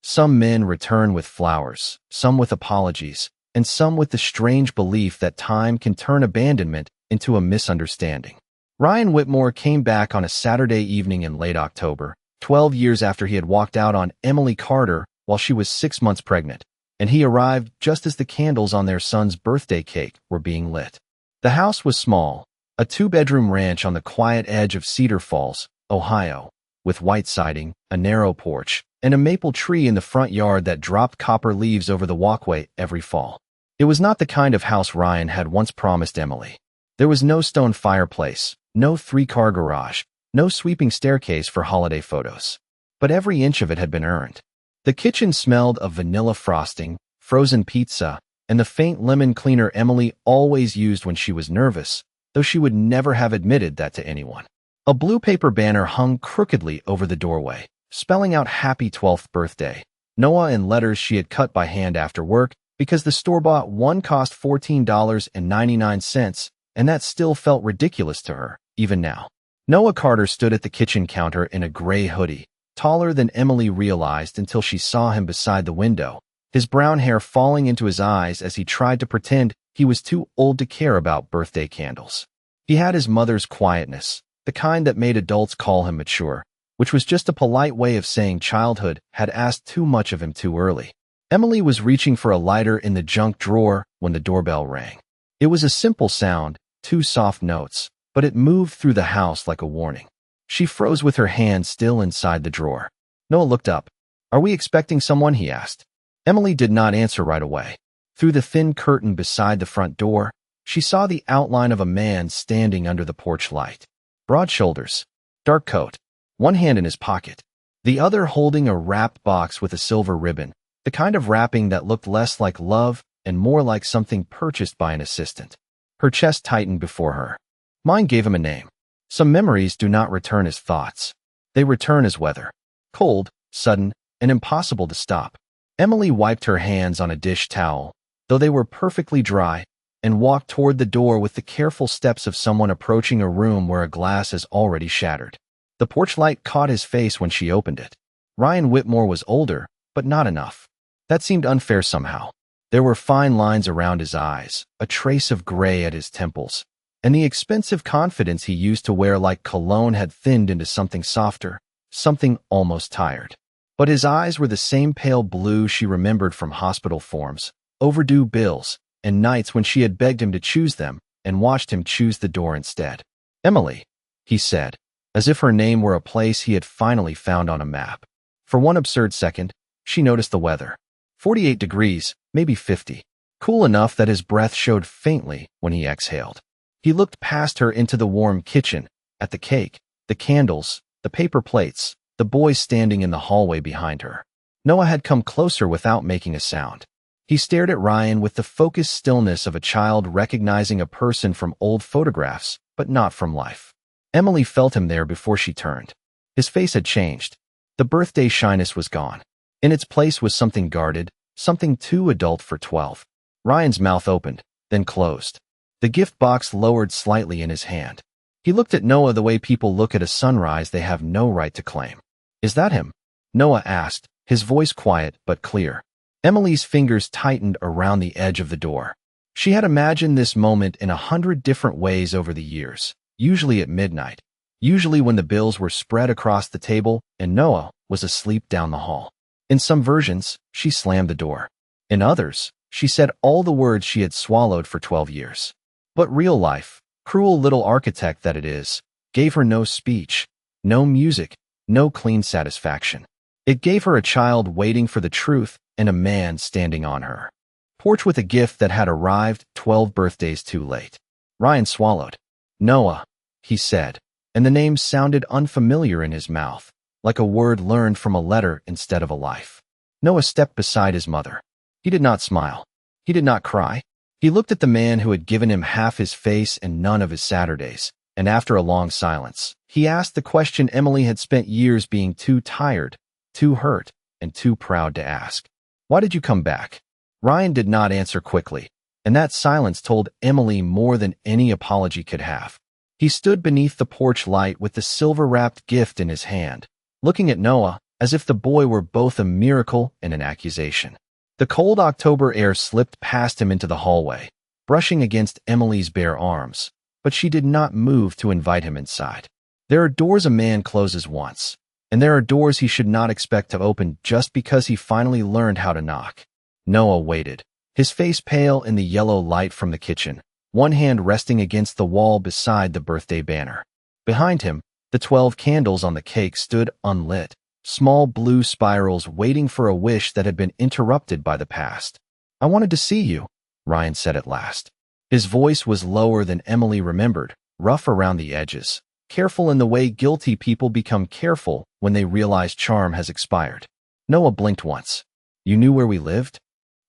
Some men return with flowers, some with apologies, and some with the strange belief that time can turn abandonment into a misunderstanding. Ryan Whitmore came back on a Saturday evening in late October, 12 years after he had walked out on Emily Carter while she was 6 months pregnant, and he arrived just as the candles on their son's birthday cake were being lit. The house was small, a 2-bedroom ranch on the quiet edge of Cedar Falls, Ohio, with white siding, a narrow porch, and a maple tree in the front yard that dropped copper leaves over the walkway every fall. It was not the kind of house Ryan had once promised Emily. There was no stone fireplace, no 3-car garage, no sweeping staircase for holiday photos. But every inch of it had been earned. The kitchen smelled of vanilla frosting, frozen pizza, and the faint lemon cleaner Emily always used when she was nervous, though she would never have admitted that to anyone. A blue paper banner hung crookedly over the doorway, spelling out Happy 12th birthday, Noah, in letters she had cut by hand after work because the store-bought one cost $14.99, and that still felt ridiculous to her, even now. Noah Carter stood at the kitchen counter in a gray hoodie, taller than Emily realized until she saw him beside the window, his brown hair falling into his eyes as he tried to pretend he was too old to care about birthday candles. He had his mother's quietness, the kind that made adults call him mature, which was just a polite way of saying childhood had asked too much of him too early. Emily was reaching for a lighter in the junk drawer when the doorbell rang. It was a simple sound, 2 soft notes, but it moved through the house like a warning. She froze with her hand still inside the drawer. Noah looked up. "Are we expecting someone?" he asked. Emily did not answer right away. Through the thin curtain beside the front door, she saw the outline of a man standing under the porch light. Broad shoulders, dark coat, one hand in his pocket, the other holding a wrapped box with a silver ribbon, the kind of wrapping that looked less like love and more like something purchased by an assistant. Her chest tightened before her. Mind gave him a name. Some memories do not return as thoughts. They return as weather. Cold, sudden, and impossible to stop. Emily wiped her hands on a dish towel, though they were perfectly dry, and walked toward the door with the careful steps of someone approaching a room where a glass is already shattered. The porch light caught his face when she opened it. Ryan Whitmore was older, but not enough. That seemed unfair somehow. There were fine lines around his eyes, a trace of gray at his temples, and the expensive confidence he used to wear like cologne had thinned into something softer, something almost tired. But his eyes were the same pale blue she remembered from hospital forms, overdue bills, and nights when she had begged him to choose them and watched him choose the door instead. "Emily," he said, as if her name were a place he had finally found on a map. For one absurd second, she noticed the weather. 48 degrees, maybe 50. Cool enough that his breath showed faintly when he exhaled. He looked past her into the warm kitchen, at the cake, the candles, the paper plates, the boys standing in the hallway behind her. Noah had come closer without making a sound. He stared at Ryan with the focused stillness of a child recognizing a person from old photographs, but not from life. Emily felt him there before she turned. His face had changed. The birthday shyness was gone. In its place was something guarded, something too adult for 12. Ryan's mouth opened, then closed. The gift box lowered slightly in his hand. He looked at Noah the way people look at a sunrise they have no right to claim. "Is that him?" Noah asked, his voice quiet but clear. Emily's fingers tightened around the edge of the door. She had imagined this moment in 100 different ways over the years, usually at midnight, usually when the bills were spread across the table and Noah was asleep down the hall. In some versions, she slammed the door. In others, she said all the words she had swallowed for 12 years. But real life, cruel little architect that it is, gave her no speech, no music, no clean satisfaction. It gave her a child waiting for the truth and a man standing on her porch with a gift that had arrived 12 birthdays too late. Ryan swallowed. "Noah," he said, and the name sounded unfamiliar in his mouth, like a word learned from a letter instead of a life. Noah stepped beside his mother. He did not smile. He did not cry. He looked at the man who had given him half his face and none of his Saturdays, and after a long silence, he asked the question Emily had spent years being too tired, too hurt, and too proud to ask. "Why did you come back?" Ryan did not answer quickly, and that silence told Emily more than any apology could have. He stood beneath the porch light with the silver-wrapped gift in his hand, looking at Noah, as if the boy were both a miracle and an accusation. The cold October air slipped past him into the hallway, brushing against Emily's bare arms, but she did not move to invite him inside. There are doors a man closes once, and there are doors he should not expect to open just because he finally learned how to knock. Noah waited, his face pale in the yellow light from the kitchen, one hand resting against the wall beside the birthday banner. Behind him, the 12 candles on the cake stood unlit, small blue spirals waiting for a wish that had been interrupted by the past. "I wanted to see you," Ryan said at last. His voice was lower than Emily remembered, rough around the edges, careful in the way guilty people become careful when they realize charm has expired. Noah blinked once. "You knew where we lived?"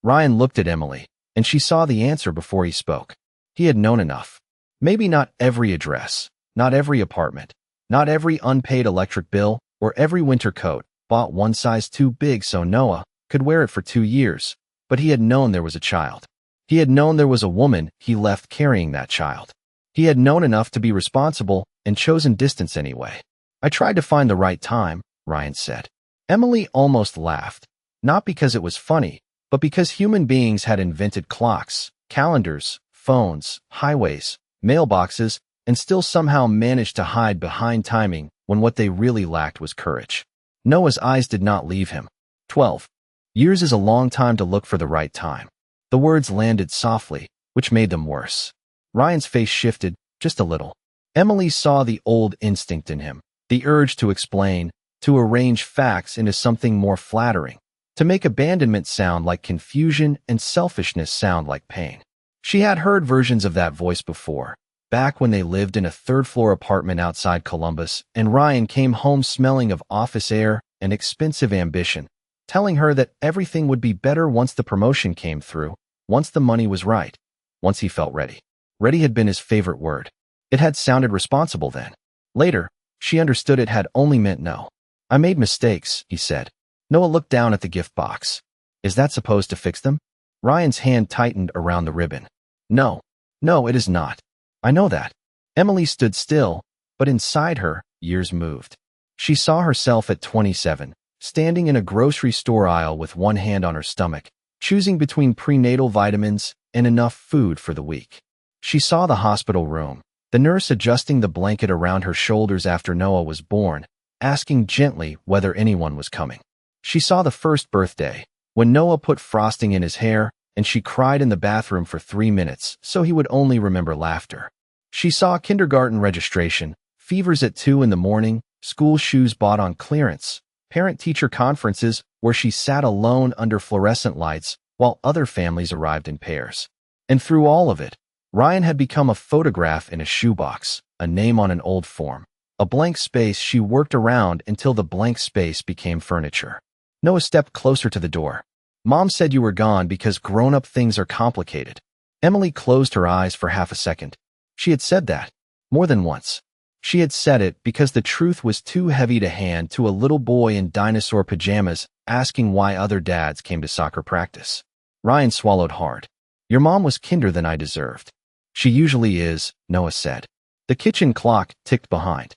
Ryan looked at Emily, and she saw the answer before he spoke. He had known enough. Maybe not every address, not every apartment, not every unpaid electric bill, or every winter coat, bought one size too big so Noah could wear it for 2 years, but he had known there was a child. He had known there was a woman he left carrying that child. He had known enough to be responsible and chosen distance anyway. "I tried to find the right time," Ryan said. Emily almost laughed, not because it was funny, but because human beings had invented clocks, calendars, phones, highways, mailboxes, and still somehow managed to hide behind timing when what they really lacked was courage. Noah's eyes did not leave him. 12 years is a long time to look for the right time. The words landed softly, which made them worse. Ryan's face shifted, just a little. Emily saw the old instinct in him, the urge to explain, to arrange facts into something more flattering, to make abandonment sound like confusion and selfishness sound like pain. She had heard versions of that voice before, back when they lived in a third-floor apartment outside Columbus, and Ryan came home smelling of office air and expensive ambition, telling her that everything would be better once the promotion came through, once the money was right, once he felt ready. Ready had been his favorite word. It had sounded responsible then. Later, she understood it had only meant no. "I made mistakes," he said. Noah looked down at the gift box. "Is that supposed to fix them?" Ryan's hand tightened around the ribbon. No, it is not. I know that." Emily stood still, but inside her, years moved. She saw herself at 27, standing in a grocery store aisle with one hand on her stomach, choosing between prenatal vitamins and enough food for the week. She saw the hospital room, the nurse adjusting the blanket around her shoulders after Noah was born, asking gently whether anyone was coming. She saw the first birthday, when Noah put frosting in his hair, and she cried in the bathroom for 3 minutes so he would only remember laughter. She saw kindergarten registration, fevers at 2 in the morning, school shoes bought on clearance, parent-teacher conferences where she sat alone under fluorescent lights while other families arrived in pairs. And through all of it, Ryan had become a photograph in a shoebox, a name on an old form, a blank space she worked around until the blank space became furniture. Noah stepped closer to the door. "Mom said you were gone because grown-up things are complicated." Emily closed her eyes for half a second. She had said that, more than once. She had said it because the truth was too heavy to hand to a little boy in dinosaur pajamas asking why other dads came to soccer practice. Ryan swallowed hard. "Your mom was kinder than I deserved." "She usually is," Noah said. The kitchen clock ticked behind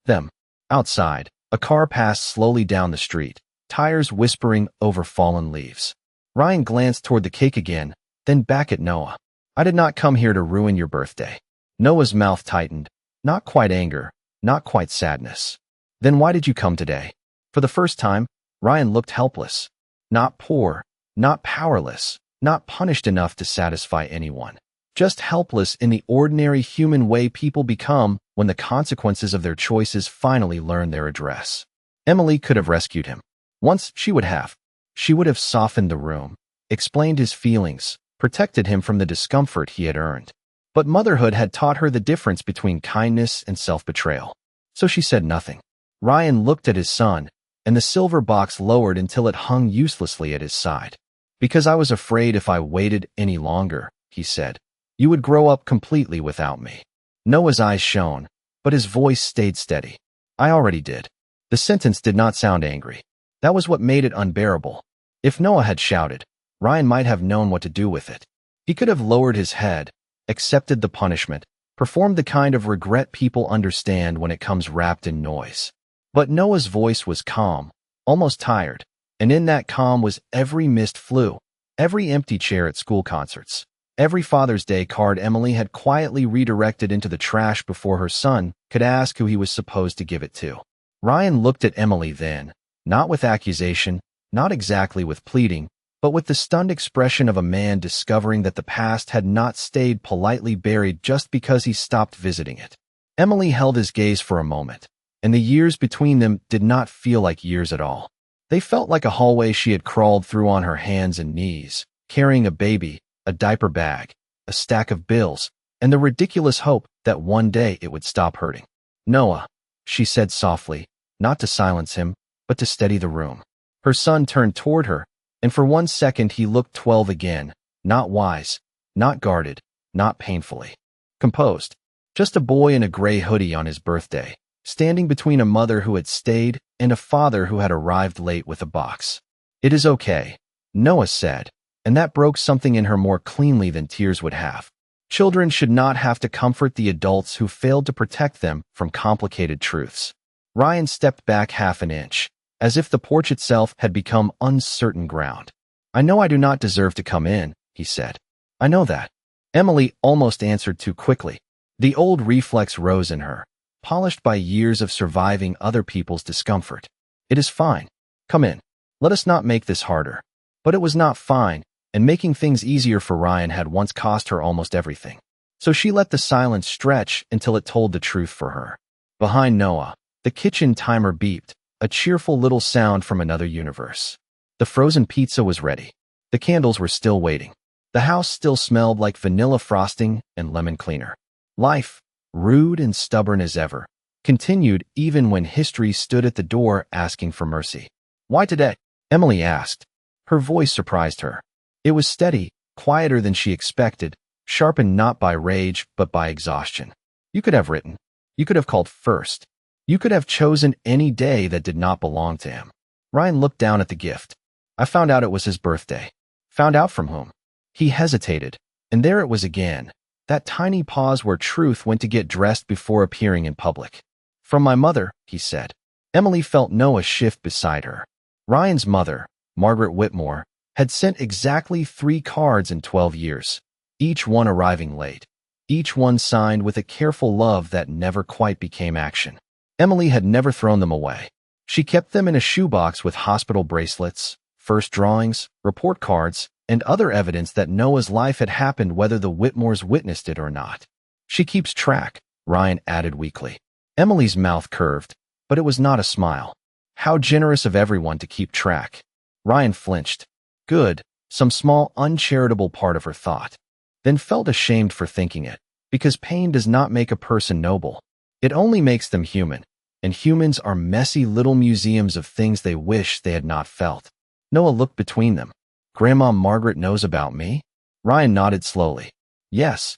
them. Outside, a car passed slowly down the street, tires whispering over fallen leaves. Ryan glanced toward the cake again, then back at Noah. "I did not come here to ruin your birthday." Noah's mouth tightened. Not quite anger, not quite sadness. "Then why did you come today?" For the first time, Ryan looked helpless. Not poor, not powerless, not punished enough to satisfy anyone. Just helpless in the ordinary human way people become when the consequences of their choices finally learn their address. Emily could have rescued him. Once she would have. She would have softened the room, explained his feelings, protected him from the discomfort he had earned. But motherhood had taught her the difference between kindness and self-betrayal. So she said nothing. Ryan looked at his son, and the silver box lowered until it hung uselessly at his side. "Because I was afraid if I waited any longer," he said, "you would grow up completely without me." Noah's eyes shone, but his voice stayed steady. "I already did." The sentence did not sound angry. That was what made it unbearable. If Noah had shouted, Ryan might have known what to do with it. He could have lowered his head, accepted the punishment, performed the kind of regret people understand when it comes wrapped in noise. But Noah's voice was calm, almost tired, and in that calm was every missed flu, every empty chair at school concerts, every Father's Day card Emily had quietly redirected into the trash before her son could ask who he was supposed to give it to. Ryan looked at Emily then, not with accusation, not exactly with pleading, but with the stunned expression of a man discovering that the past had not stayed politely buried just because he stopped visiting it. Emily held his gaze for a moment, and the years between them did not feel like years at all. They felt like a hallway she had crawled through on her hands and knees, carrying a baby, a diaper bag, a stack of bills, and the ridiculous hope that one day it would stop hurting. "Noah," she said softly, not to silence him, but to steady the room. Her son turned toward her, and for 1 second he looked 12 again, not wise, not guarded, not painfully composed. Just a boy in a gray hoodie on his birthday, standing between a mother who had stayed and a father who had arrived late with a box. "It is okay," Noah said, and that broke something in her more cleanly than tears would have. Children should not have to comfort the adults who failed to protect them from complicated truths. Ryan stepped back half an inch, as if the porch itself had become uncertain ground. "I know I do not deserve to come in," he said. "I know that." Emily almost answered too quickly. The old reflex rose in her, polished by years of surviving other people's discomfort. "It is fine. Come in. Let us not make this harder." But it was not fine, and making things easier for Ryan had once cost her almost everything. So she let the silence stretch until it told the truth for her. Behind Noah, the kitchen timer beeped, a cheerful little sound from another universe. The frozen pizza was ready. The candles were still waiting. The house still smelled like vanilla frosting and lemon cleaner. Life, rude and stubborn as ever, continued even when history stood at the door asking for mercy. "Why today?" Emily asked. Her voice surprised her. It was steady, quieter than she expected, sharpened not by rage but by exhaustion. "You could have written. You could have called first. You could have chosen any day that did not belong to him." Ryan looked down at the gift. "I found out it was his birthday." "Found out from whom?" He hesitated, and there it was again, that tiny pause where truth went to get dressed before appearing in public. "From my mother," he said. Emily felt Noah shift beside her. Ryan's mother, Margaret Whitmore, had sent exactly 3 cards in 12 years, each one arriving late, each one signed with a careful love that never quite became action. Emily had never thrown them away. She kept them in a shoebox with hospital bracelets, first drawings, report cards, and other evidence that Noah's life had happened whether the Whitmores witnessed it or not. "She keeps track," Ryan added weakly. Emily's mouth curved, but it was not a smile. How generous of everyone to keep track. Ryan flinched. Good, some small uncharitable part of her thought. Then felt ashamed for thinking it, because pain does not make a person noble. It only makes them human, and humans are messy little museums of things they wish they had not felt. Noah looked between them. "Grandma Margaret knows about me?" Ryan nodded slowly. "Yes."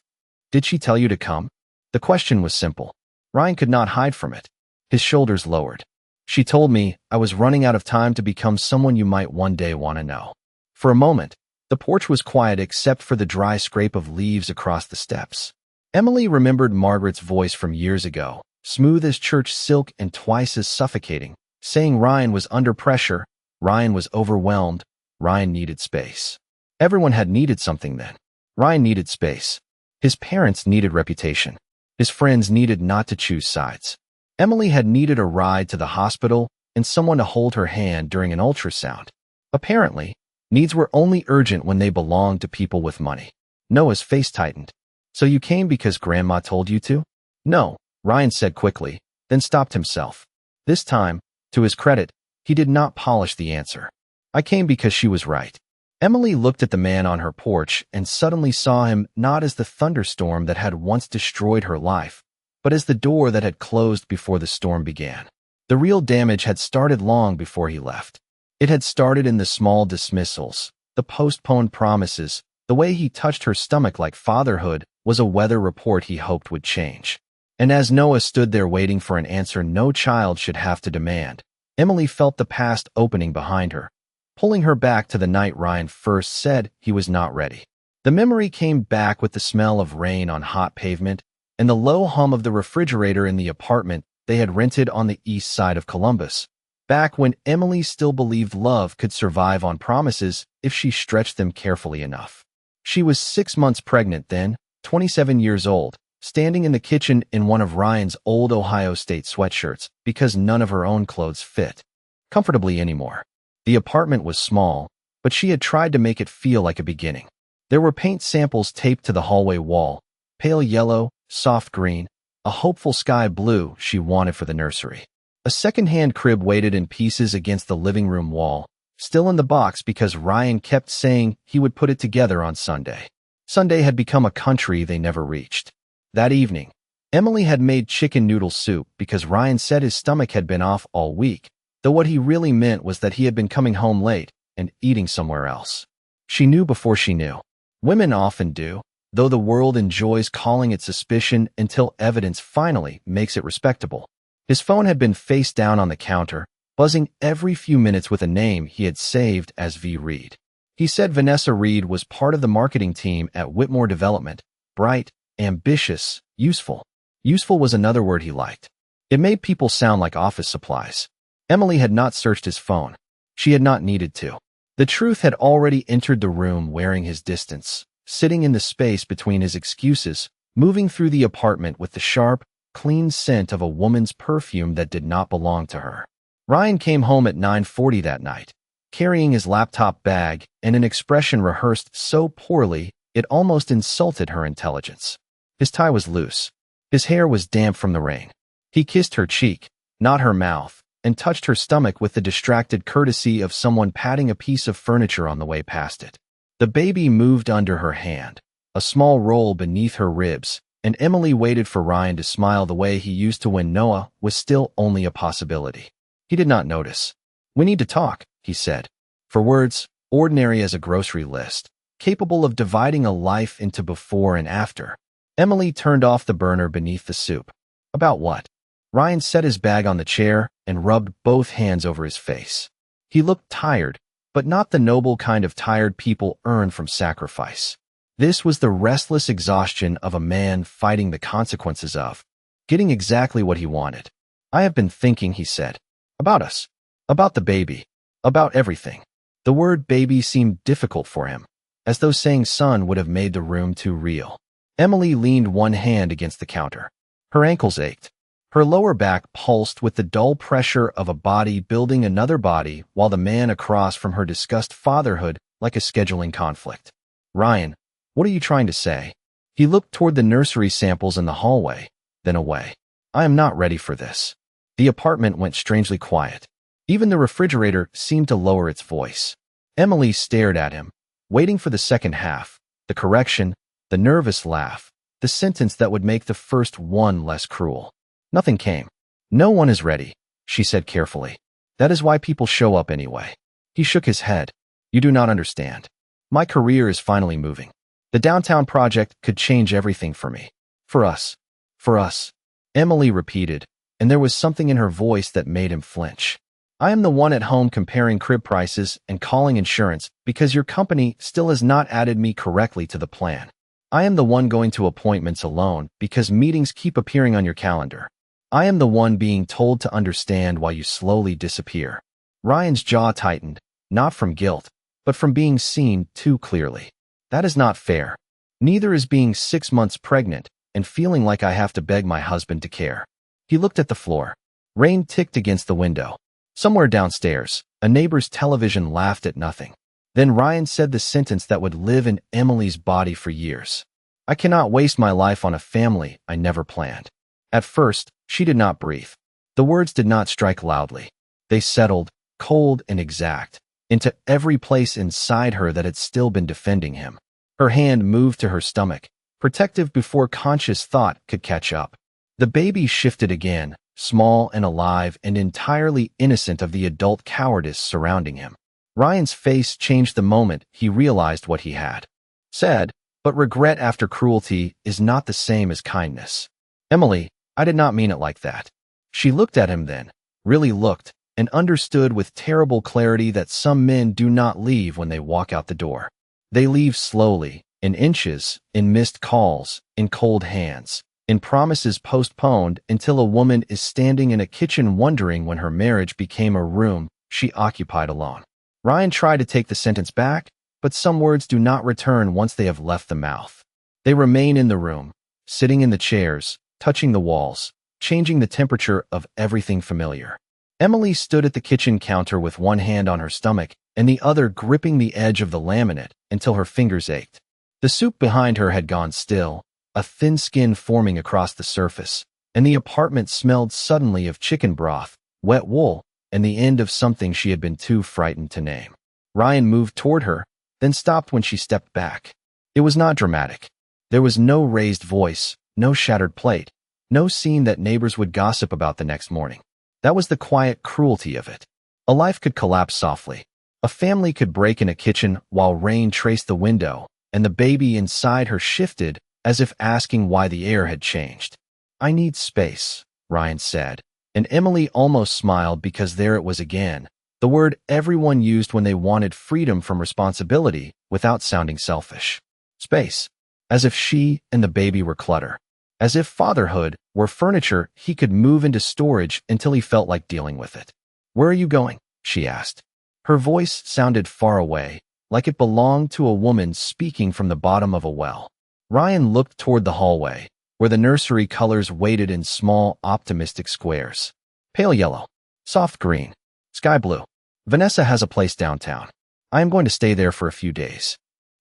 "Did she tell you to come?" The question was simple. Ryan could not hide from it. His shoulders lowered. "She told me I was running out of time to become someone you might one day want to know." For a moment, the porch was quiet except for the dry scrape of leaves across the steps. Emily remembered Margaret's voice from years ago, smooth as church silk and twice as suffocating, saying Ryan was under pressure, Ryan was overwhelmed, Ryan needed space. Everyone had needed something then. Ryan needed space. His parents needed reputation. His friends needed not to choose sides. Emily had needed a ride to the hospital and someone to hold her hand during an ultrasound. Apparently, needs were only urgent when they belonged to people with money. Noah's face tightened. "So you came because Grandma told you to?" "No," Ryan said quickly, then stopped himself. This time, to his credit, he did not polish the answer. "I came because she was right." Emily looked at the man on her porch and suddenly saw him not as the thunderstorm that had once destroyed her life, but as the door that had closed before the storm began. The real damage had started long before he left. It had started in the small dismissals, the postponed promises, the way he touched her stomach like fatherhood was a weather report he hoped would change. And as Noah stood there waiting for an answer no child should have to demand, Emily felt the past opening behind her, pulling her back to the night Ryan first said he was not ready. The memory came back with the smell of rain on hot pavement and the low hum of the refrigerator in the apartment they had rented on the east side of Columbus, back when Emily still believed love could survive on promises if she stretched them carefully enough. She was 6 months pregnant then, 27 years old, standing in the kitchen in one of Ryan's old Ohio State sweatshirts because none of her own clothes fit comfortably anymore. The apartment was small, but she had tried to make it feel like a beginning. There were paint samples taped to the hallway wall, pale yellow, soft green, a hopeful sky blue she wanted for the nursery. A second-hand crib waited in pieces against the living room wall, still in the box because Ryan kept saying he would put it together on Sunday. Sunday had become a country they never reached. That evening, Emily had made chicken noodle soup because Ryan said his stomach had been off all week, though what he really meant was that he had been coming home late and eating somewhere else. She knew before she knew. Women often do, though the world enjoys calling it suspicion until evidence finally makes it respectable. His phone had been face down on the counter, buzzing every few minutes with a name he had saved as V. Reed. He said Vanessa Reed was part of the marketing team at Whitmore Development. Bright, ambitious, useful. Useful was another word he liked. It made people sound like office supplies. Emily had not searched his phone. She had not needed to. The truth had already entered the room wearing his distance, sitting in the space between his excuses, moving through the apartment with the sharp, clean scent of a woman's perfume that did not belong to her. Ryan came home at 9:40 that night, carrying his laptop bag and an expression rehearsed so poorly it almost insulted her intelligence. His tie was loose. His hair was damp from the rain. He kissed her cheek, not her mouth, and touched her stomach with the distracted courtesy of someone patting a piece of furniture on the way past it. The baby moved under her hand, a small roll beneath her ribs, and Emily waited for Ryan to smile the way he used to when Noah was still only a possibility. He did not notice. "We need to talk," he said. For words, ordinary as a grocery list, capable of dividing a life into before and after. Emily turned off the burner beneath the soup. "About what?" Ryan set his bag on the chair and rubbed both hands over his face. He looked tired, but not the noble kind of tired people earn from sacrifice. This was the restless exhaustion of a man fighting the consequences of getting exactly what he wanted. "I have been thinking," he said, "about us, about the baby, about everything." The word baby seemed difficult for him, as though saying son would have made the room too real. Emily leaned one hand against the counter. Her ankles ached. Her lower back pulsed with the dull pressure of a body building another body while the man across from her discussed fatherhood like a scheduling conflict. "Ryan, what are you trying to say?" He looked toward the nursery samples in the hallway, then away. "I am not ready for this." The apartment went strangely quiet. Even the refrigerator seemed to lower its voice. Emily stared at him, waiting for the second half, the correction, the nervous laugh, the sentence that would make the first one less cruel. Nothing came. "No one is ready," she said carefully. "That is why people show up anyway." He shook his head. "You do not understand. My career is finally moving. The downtown project could change everything for me. For us. For us." Emily repeated, and there was something in her voice that made him flinch. "I am the one at home comparing crib prices and calling insurance because your company still has not added me correctly to the plan. I am the one going to appointments alone because meetings keep appearing on your calendar. I am the one being told to understand while you slowly disappear." Ryan's jaw tightened, not from guilt, but from being seen too clearly. "That is not fair. Neither is being 6 months pregnant and feeling like I have to beg my husband to care." He looked at the floor. Rain ticked against the window. Somewhere downstairs, a neighbor's television laughed at nothing. Then Ryan said the sentence that would live in Emily's body for years. "I cannot waste my life on a family I never planned." At first, she did not breathe. The words did not strike loudly. They settled, cold and exact, into every place inside her that had still been defending him. Her hand moved to her stomach, protective before conscious thought could catch up. The baby shifted again, small and alive and entirely innocent of the adult cowardice surrounding him. Ryan's face changed the moment he realized what he had said, but regret after cruelty is not the same as kindness. "Emily, I did not mean it like that." She looked at him then, really looked, and understood with terrible clarity that some men do not leave when they walk out the door. They leave slowly, in inches, in missed calls, in cold hands, in promises postponed until a woman is standing in a kitchen wondering when her marriage became a room she occupied alone. Ryan tried to take the sentence back, but some words do not return once they have left the mouth. They remain in the room, sitting in the chairs, touching the walls, changing the temperature of everything familiar. Emily stood at the kitchen counter with one hand on her stomach and the other gripping the edge of the laminate until her fingers ached. The soup behind her had gone still, a thin skin forming across the surface, and the apartment smelled suddenly of chicken broth, wet wool, and the end of something she had been too frightened to name. Ryan moved toward her, then stopped when she stepped back. It was not dramatic. There was no raised voice, no shattered plate, no scene that neighbors would gossip about the next morning. That was the quiet cruelty of it. A life could collapse softly. A family could break in a kitchen while rain traced the window, and the baby inside her shifted as if asking why the air had changed. "I need space," Ryan said, and Emily almost smiled because there it was again, the word everyone used when they wanted freedom from responsibility without sounding selfish. Space. As if she and the baby were clutter. As if fatherhood were furniture he could move into storage until he felt like dealing with it. "Where are you going?" she asked. Her voice sounded far away, like it belonged to a woman speaking from the bottom of a well. Ryan looked toward the hallway, where the nursery colors waited in small, optimistic squares. Pale yellow, soft green, sky blue. "Vanessa has a place downtown. I am going to stay there for a few days."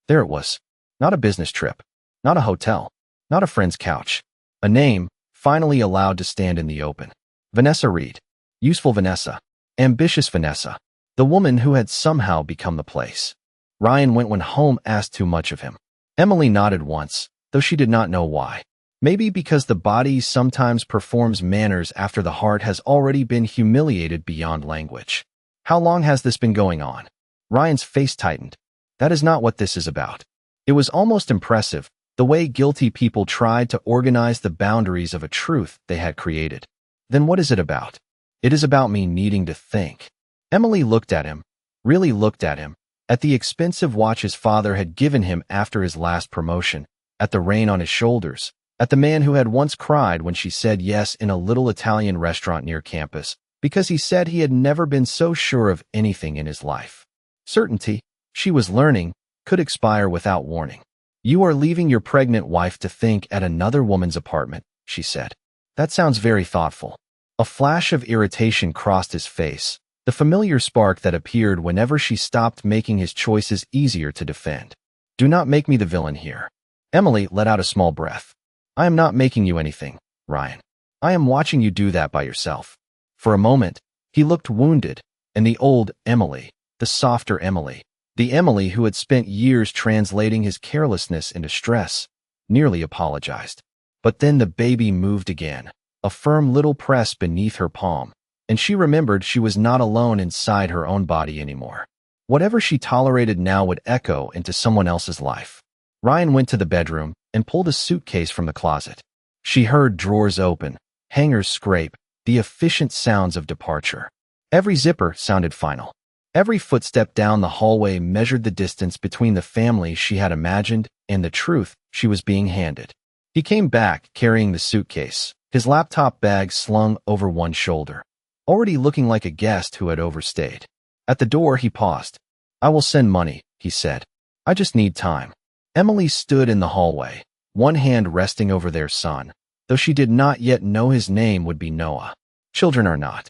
There it was. Not a business trip. Not a hotel. Not a friend's couch. A name, finally allowed to stand in the open. Vanessa Reed. Useful Vanessa. Ambitious Vanessa. The woman who had somehow become the place. Ryan went when home asked too much of him. Emily nodded once, though she did not know why. Maybe because the body sometimes performs manners after the heart has already been humiliated beyond language. "How long has this been going on?" Ryan's face tightened. That is not what this is about. It was almost impressive, the way guilty people tried to organize the boundaries of a truth they had created. "Then what is it about?" "It is about me needing to think." Emily looked at him, really looked at him, at the expensive watch his father had given him after his last promotion, at the rain on his shoulders, at the man who had once cried when she said yes in a little Italian restaurant near campus, because he said he had never been so sure of anything in his life. Certainty, she was learning, could expire without warning. "You are leaving your pregnant wife to think at another woman's apartment," she said. "That sounds very thoughtful." A flash of irritation crossed his face, the familiar spark that appeared whenever she stopped making his choices easier to defend. "Do not make me the villain here." Emily let out a small breath. "I am not making you anything, Ryan. I am watching you do that by yourself." For a moment, he looked wounded, and the old Emily, the softer Emily, the Emily who had spent years translating his carelessness into stress, nearly apologized. But then the baby moved again, a firm little press beneath her palm, and she remembered she was not alone inside her own body anymore. Whatever she tolerated now would echo into someone else's life. Ryan went to the bedroom and pulled a suitcase from the closet. She heard drawers open, hangers scrape, the efficient sounds of departure. Every zipper sounded final. Every footstep down the hallway measured the distance between the family she had imagined and the truth she was being handed. He came back carrying the suitcase, his laptop bag slung over one shoulder, already looking like a guest who had overstayed. At the door, he paused. "I will send money," he said. "I just need time." Emily stood in the hallway, one hand resting over their son, though she did not yet know his name would be Noah. "Children are not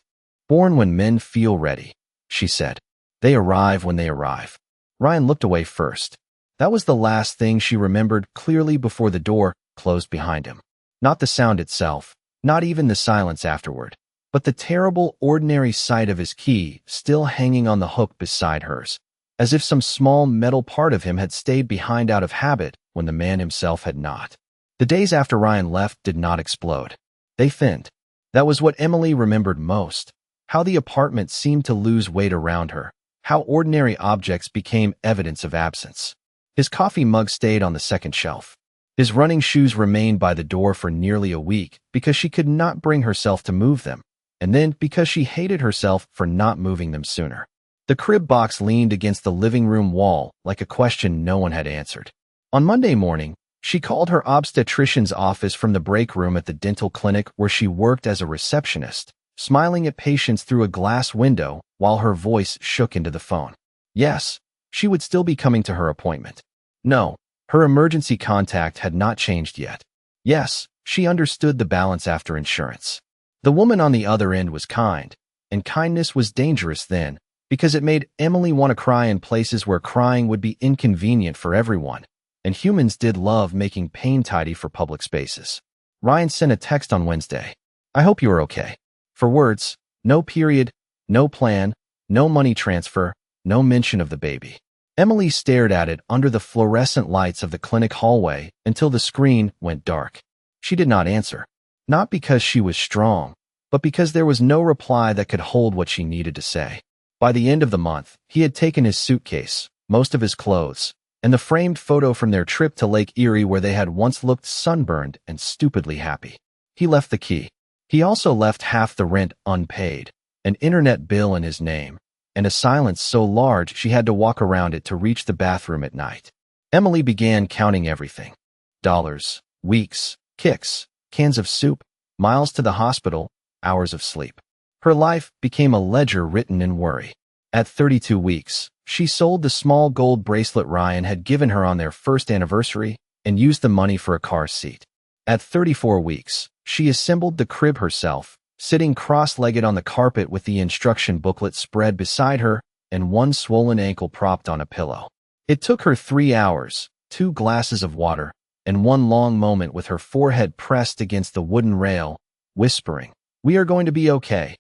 born when men feel ready," she said. "They arrive when they arrive." Ryan looked away first. That was the last thing she remembered clearly before the door closed behind him. Not the sound itself, not even the silence afterward, but the terrible, ordinary sight of his key still hanging on the hook beside hers, as if some small metal part of him had stayed behind out of habit when the man himself had not. The days after Ryan left did not explode. They thinned. That was what Emily remembered most, how the apartment seemed to lose weight around her, how ordinary objects became evidence of absence. His coffee mug stayed on the second shelf. His running shoes remained by the door for nearly a week because she could not bring herself to move them, and then because she hated herself for not moving them sooner. The crib box leaned against the living room wall like a question no one had answered. On Monday morning, She called her obstetrician's office from the break room at the dental clinic where she worked as a receptionist, smiling at patients through a glass window while her voice shook into the phone. Yes, she would still be coming to her appointment. No, her emergency contact had not changed yet. Yes, she understood the balance after insurance. The woman on the other end was kind, and kindness was dangerous then, because it made Emily want to cry in places where crying would be inconvenient for everyone, and humans did love making pain tidy for public spaces. Ryan sent a text on Wednesday. I hope you are okay. For words, no period, no plan, no money transfer, no mention of the baby. Emily stared at it under the fluorescent lights of the clinic hallway until the screen went dark. She did not answer, not because she was strong, but because there was no reply that could hold what she needed to say. By the end of the month, he had taken his suitcase, most of his clothes, and the framed photo from their trip to Lake Erie where they had once looked sunburned and stupidly happy. He left the key. He also left half the rent unpaid, an internet bill in his name, and a silence so large she had to walk around it to reach the bathroom at night. Emily began counting everything. Dollars, weeks, kicks, cans of soup, miles to the hospital, hours of sleep. Her life became a ledger written in worry. At 32 weeks, she sold the small gold bracelet Ryan had given her on their first anniversary and used the money for a car seat. At 34 weeks, she assembled the crib herself, sitting cross-legged on the carpet with the instruction booklet spread beside her and one swollen ankle propped on a pillow. It took her 3 hours, 2 glasses of water, and one long moment with her forehead pressed against the wooden rail, whispering, "We are going to be okay,"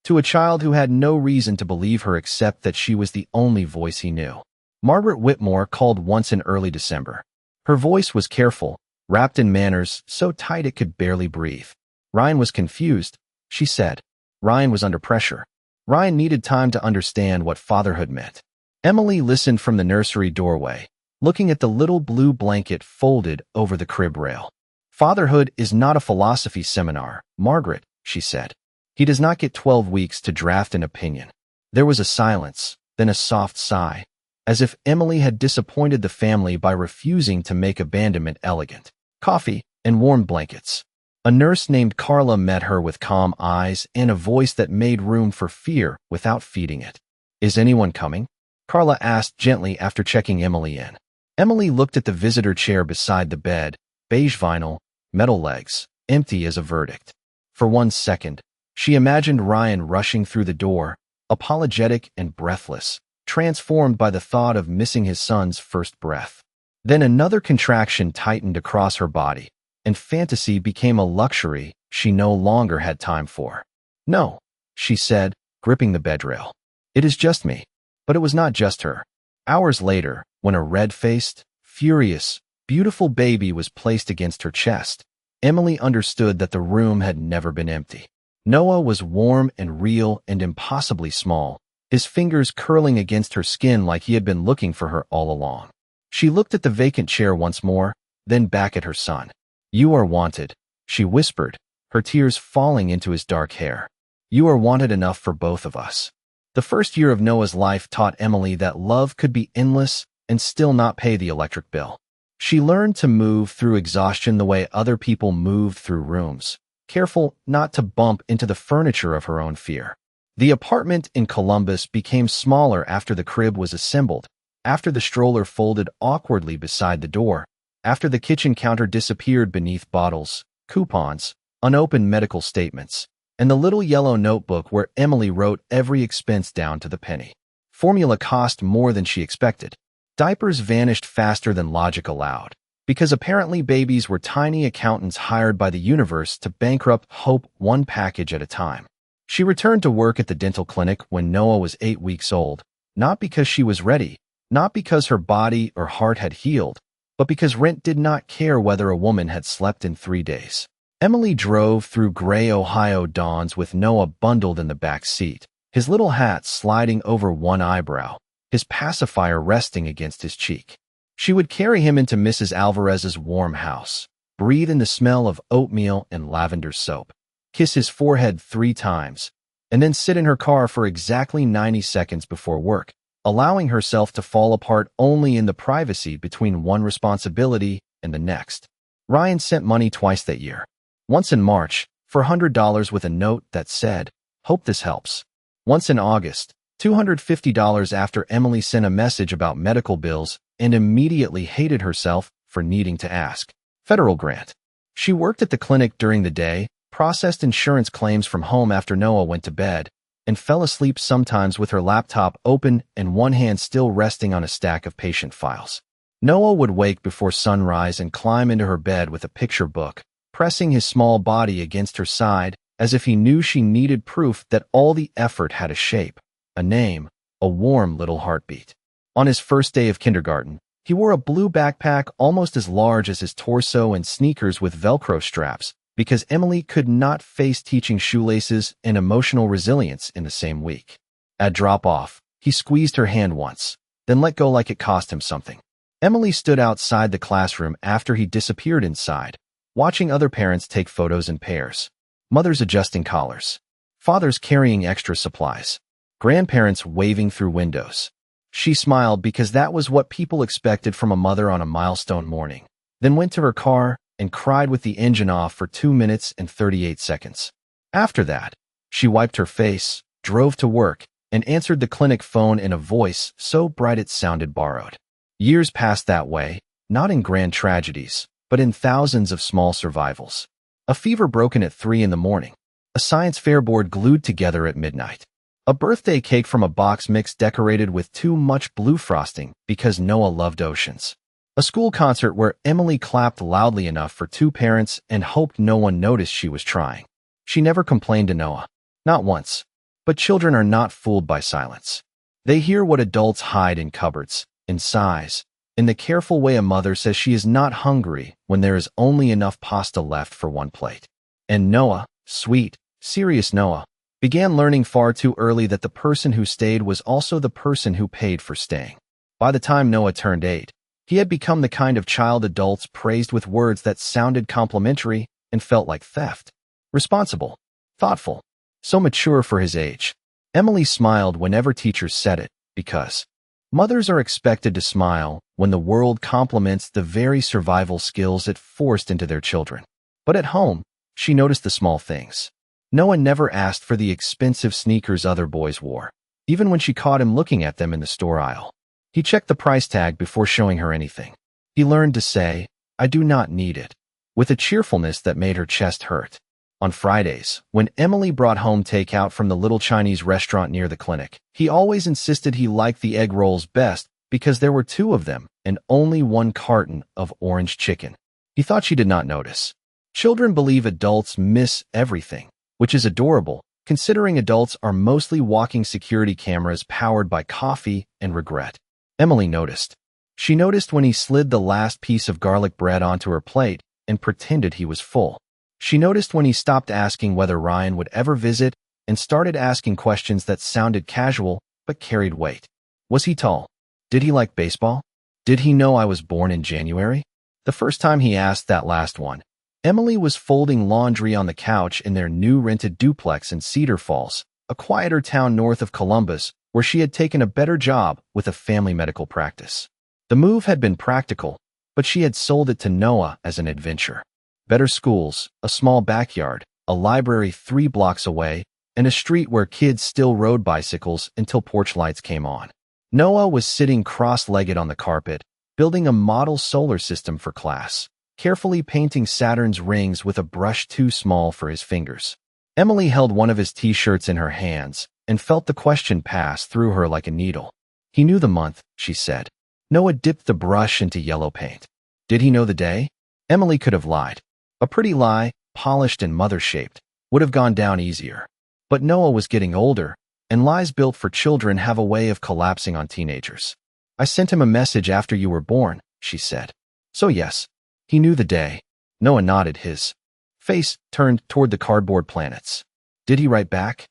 to a child who had no reason to believe her except that she was the only voice he knew. Margaret Whitmore called once in early December. Her voice was careful, wrapped in manners so tight it could barely breathe. Ryan was confused, she said. Ryan was under pressure. Ryan needed time to understand what fatherhood meant. Emily listened from the nursery doorway, looking at the little blue blanket folded over the crib rail. Fatherhood is not a philosophy seminar, Margaret, she said. He does not get 12 weeks to draft an opinion. There was a silence, then a soft sigh, as if Emily had disappointed the family by refusing to make abandonment elegant. Coffee and warm blankets. A nurse named Carla met her with calm eyes and a voice that made room for fear without feeding it. "Is anyone coming?" Carla asked gently after checking Emily in. Emily looked at the visitor chair beside the bed, beige vinyl, metal legs, empty as a verdict. For 1 second, she imagined Ryan rushing through the door, apologetic and breathless, transformed by the thought of missing his son's first breath. Then another contraction tightened across her body, and fantasy became a luxury she no longer had time for. "No," she said, gripping the bedrail. "It is just me." But it was not just her. Hours later, when a red-faced, furious, beautiful baby was placed against her chest, Emily understood that the room had never been empty. Noah was warm and real and impossibly small, his fingers curling against her skin like he had been looking for her all along. She looked at the vacant chair once more, then back at her son. "You are wanted," she whispered, her tears falling into his dark hair. "You are wanted enough for both of us." The first year of Noah's life taught Emily that love could be endless and still not pay the electric bill. She learned to move through exhaustion the way other people moved through rooms, careful not to bump into the furniture of her own fear. The apartment in Columbus became smaller after the crib was assembled, after the stroller folded awkwardly beside the door, after the kitchen counter disappeared beneath bottles, coupons, unopened medical statements, and the little yellow notebook where Emily wrote every expense down to the penny. Formula cost more than she expected. Diapers vanished faster than logic allowed, because apparently babies were tiny accountants hired by the universe to bankrupt hope one package at a time. She returned to work at the dental clinic when Noah was 8 weeks old, not because she was ready, not because her body or heart had healed, but because rent did not care whether a woman had slept in 3 days. Emily drove through gray Ohio dawns with Noah bundled in the back seat, his little hat sliding over one eyebrow, his pacifier resting against his cheek. She would carry him into Mrs. Alvarez's warm house, breathe in the smell of oatmeal and lavender soap, kiss his forehead 3 times, and then sit in her car for exactly 90 seconds before work, allowing herself to fall apart only in the privacy between one responsibility and the next. Ryan sent money twice that year. Once in March, for $100 with a note that said, "Hope this helps." Once in August, $250 after Emily sent a message about medical bills and immediately hated herself for needing to ask. Federal grant. She worked at the clinic during the day, processed insurance claims from home after Noah went to bed, and fell asleep sometimes with her laptop open and one hand still resting on a stack of patient files. Noah would wake before sunrise and climb into her bed with a picture book, pressing his small body against her side as if he knew she needed proof that all the effort had a shape, a name, a warm little heartbeat. On his first day of kindergarten, he wore a blue backpack almost as large as his torso and sneakers with Velcro straps because Emily could not face teaching shoelaces and emotional resilience in the same week. At drop-off, he squeezed her hand once, then let go like it cost him something. Emily stood outside the classroom after he disappeared inside, watching other parents take photos in pairs. Mothers adjusting collars. Fathers carrying extra supplies. Grandparents waving through windows. She smiled because that was what people expected from a mother on a milestone morning, then went to her car and cried with the engine off for 2 minutes and 38 seconds. After that, she wiped her face, drove to work, and answered the clinic phone in a voice so bright it sounded borrowed. Years passed that way, not in grand tragedies, but in thousands of small survivals. A fever broken at 3 in the morning. A science fair board glued together at midnight. A birthday cake from a box mix decorated with too much blue frosting because Noah loved oceans. A school concert where Emily clapped loudly enough for 2 parents and hoped no one noticed she was trying. She never complained to Noah. Not once. But children are not fooled by silence. They hear what adults hide in cupboards, in sighs, in the careful way a mother says she is not hungry when there is only enough pasta left for one plate. And Noah, sweet, serious Noah, began learning far too early that the person who stayed was also the person who paid for staying. By the time Noah turned 8, he had become the kind of child adults praised with words that sounded complimentary and felt like theft. Responsible, thoughtful, so mature for his age. Emily smiled whenever teachers said it, because mothers are expected to smile when the world compliments the very survival skills it forced into their children. But at home, she noticed the small things. Noah never asked for the expensive sneakers other boys wore, even when she caught him looking at them in the store aisle. He checked the price tag before showing her anything. He learned to say, "I do not need it," with a cheerfulness that made her chest hurt. On Fridays, when Emily brought home takeout from the little Chinese restaurant near the clinic, he always insisted he liked the egg rolls best because there were 2 of them and only 1 carton of orange chicken. He thought she did not notice. Children believe adults miss everything, which is adorable, considering adults are mostly walking security cameras powered by coffee and regret. Emily noticed. She noticed when he slid the last piece of garlic bread onto her plate and pretended he was full. She noticed when he stopped asking whether Ryan would ever visit and started asking questions that sounded casual but carried weight. Was he tall? Did he like baseball? Did he know I was born in January? The first time he asked that last one, Emily was folding laundry on the couch in their new rented duplex in Cedar Falls, a quieter town north of Columbus, where she had taken a better job with a family medical practice. The move had been practical, but she had sold it to Noah as an adventure. Better schools, a small backyard, a library 3 blocks away, and a street where kids still rode bicycles until porch lights came on. Noah was sitting cross-legged on the carpet, building a model solar system for class, carefully painting Saturn's rings with a brush too small for his fingers. Emily held one of his t-shirts in her hands and felt the question pass through her like a needle. He knew the month, she said. Noah dipped the brush into yellow paint. Did he know the day? Emily could have lied. A pretty lie, polished and mother-shaped, would have gone down easier. But Noah was getting older, and lies built for children have a way of collapsing on teenagers. I sent him a message after you were born, she said. So yes, he knew the day. Noah nodded, his face turned toward the cardboard planets. Did he write back?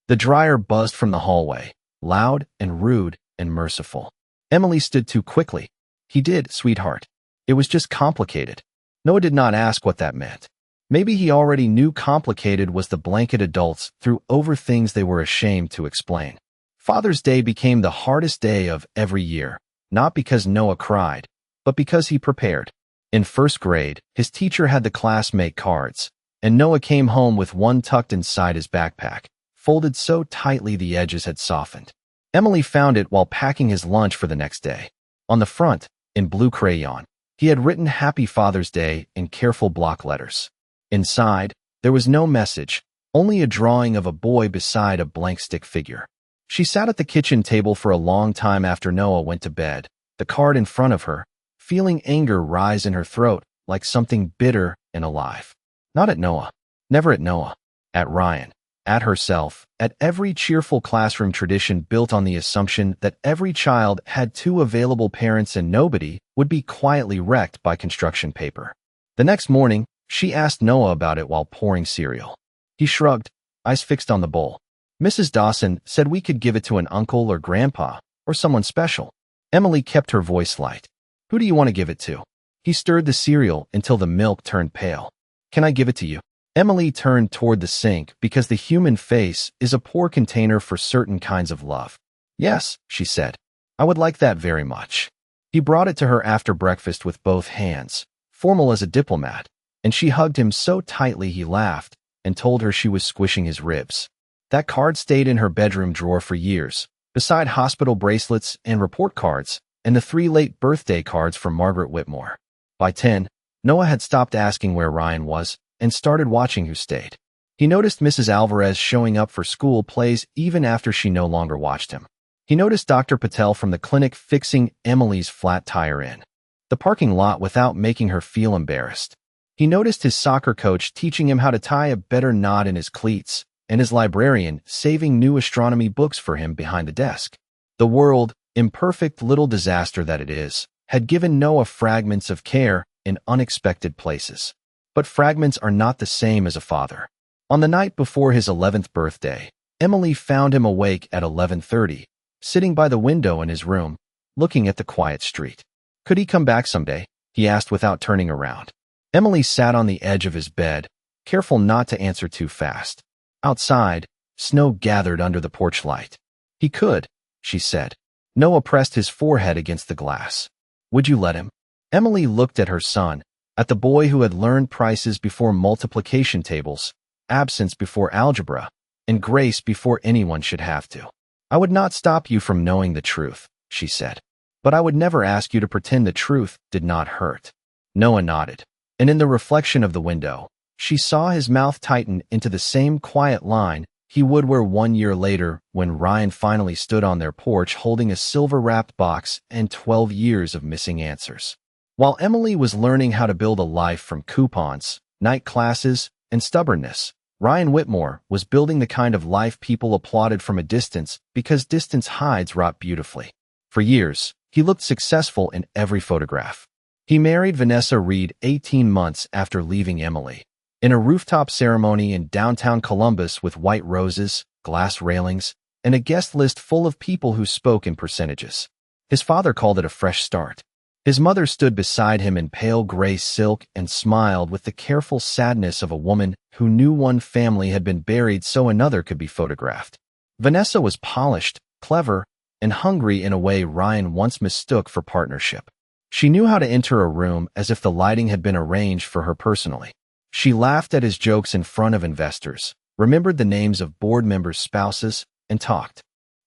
The dryer buzzed from the hallway, loud and rude and merciful. Emily stood too quickly. He did, sweetheart. It was just complicated. Noah did not ask what that meant. Maybe he already knew complicated was the blanket adults threw over things they were ashamed to explain. Father's Day became the hardest day of every year, not because Noah cried, but because he prepared. In first grade, his teacher had the class make cards, and Noah came home with one tucked inside his backpack, folded so tightly the edges had softened. Emily found it while packing his lunch for the next day. On the front, in blue crayon, he had written Happy Father's Day in careful block letters. Inside, there was no message, only a drawing of a boy beside a blank stick figure. She sat at the kitchen table for a long time after Noah went to bed, the card in front of her, feeling anger rise in her throat like something bitter and alive. Not at Noah. Never at Noah. At Ryan. At herself. At every cheerful classroom tradition built on the assumption that every child had two available parents and nobody would be quietly wrecked by construction paper. The next morning, she asked Noah about it while pouring cereal. He shrugged, eyes fixed on the bowl. Mrs. Dawson said we could give it to an uncle or grandpa, or someone special. Emily kept her voice light. Who do you want to give it to? He stirred the cereal until the milk turned pale. Can I give it to you? Emily turned toward the sink because the human face is a poor container for certain kinds of love. Yes, she said. I would like that very much. He brought it to her after breakfast with both hands, formal as a diplomat, and she hugged him so tightly he laughed and told her she was squishing his ribs. That card stayed in her bedroom drawer for years, beside hospital bracelets and report cards, and the 3 late birthday cards from Margaret Whitmore. By 10, Noah had stopped asking where Ryan was and started watching who stayed. He noticed Mrs. Alvarez showing up for school plays even after she no longer watched him. He noticed Dr. Patel from the clinic fixing Emily's flat tire in the parking lot without making her feel embarrassed. He noticed his soccer coach teaching him how to tie a better knot in his cleats, and his librarian saving new astronomy books for him behind the desk. The world, imperfect little disaster that it is, had given Noah fragments of care in unexpected places. But fragments are not the same as a father. On the night before his 11th birthday, Emily found him awake at 11:30, sitting by the window in his room, looking at the quiet street. Could he come back someday? He asked without turning around. Emily sat on the edge of his bed, careful not to answer too fast. Outside, snow gathered under the porch light. He could, she said. Noah pressed his forehead against the glass. Would you let him? Emily looked at her son, at the boy who had learned prices before multiplication tables, absence before algebra, and grace before anyone should have to. I would not stop you from knowing the truth, she said. But I would never ask you to pretend the truth did not hurt. Noah nodded, and in the reflection of the window, she saw his mouth tighten into the same quiet line he would wear 1 year later when Ryan finally stood on their porch holding a silver-wrapped box and 12 years of missing answers. While Emily was learning how to build a life from coupons, night classes, and stubbornness, Ryan Whitmore was building the kind of life people applauded from a distance because distance hides rot beautifully. For years, he looked successful in every photograph. He married Vanessa Reed 18 months after leaving Emily. In a rooftop ceremony in downtown Columbus with white roses, glass railings, and a guest list full of people who spoke in percentages. His father called it a fresh start. His mother stood beside him in pale gray silk and smiled with the careful sadness of a woman who knew one family had been buried so another could be photographed. Vanessa was polished, clever, and hungry in a way Ryan once mistook for partnership. She knew how to enter a room as if the lighting had been arranged for her personally. She laughed at his jokes in front of investors, remembered the names of board members' spouses, and talked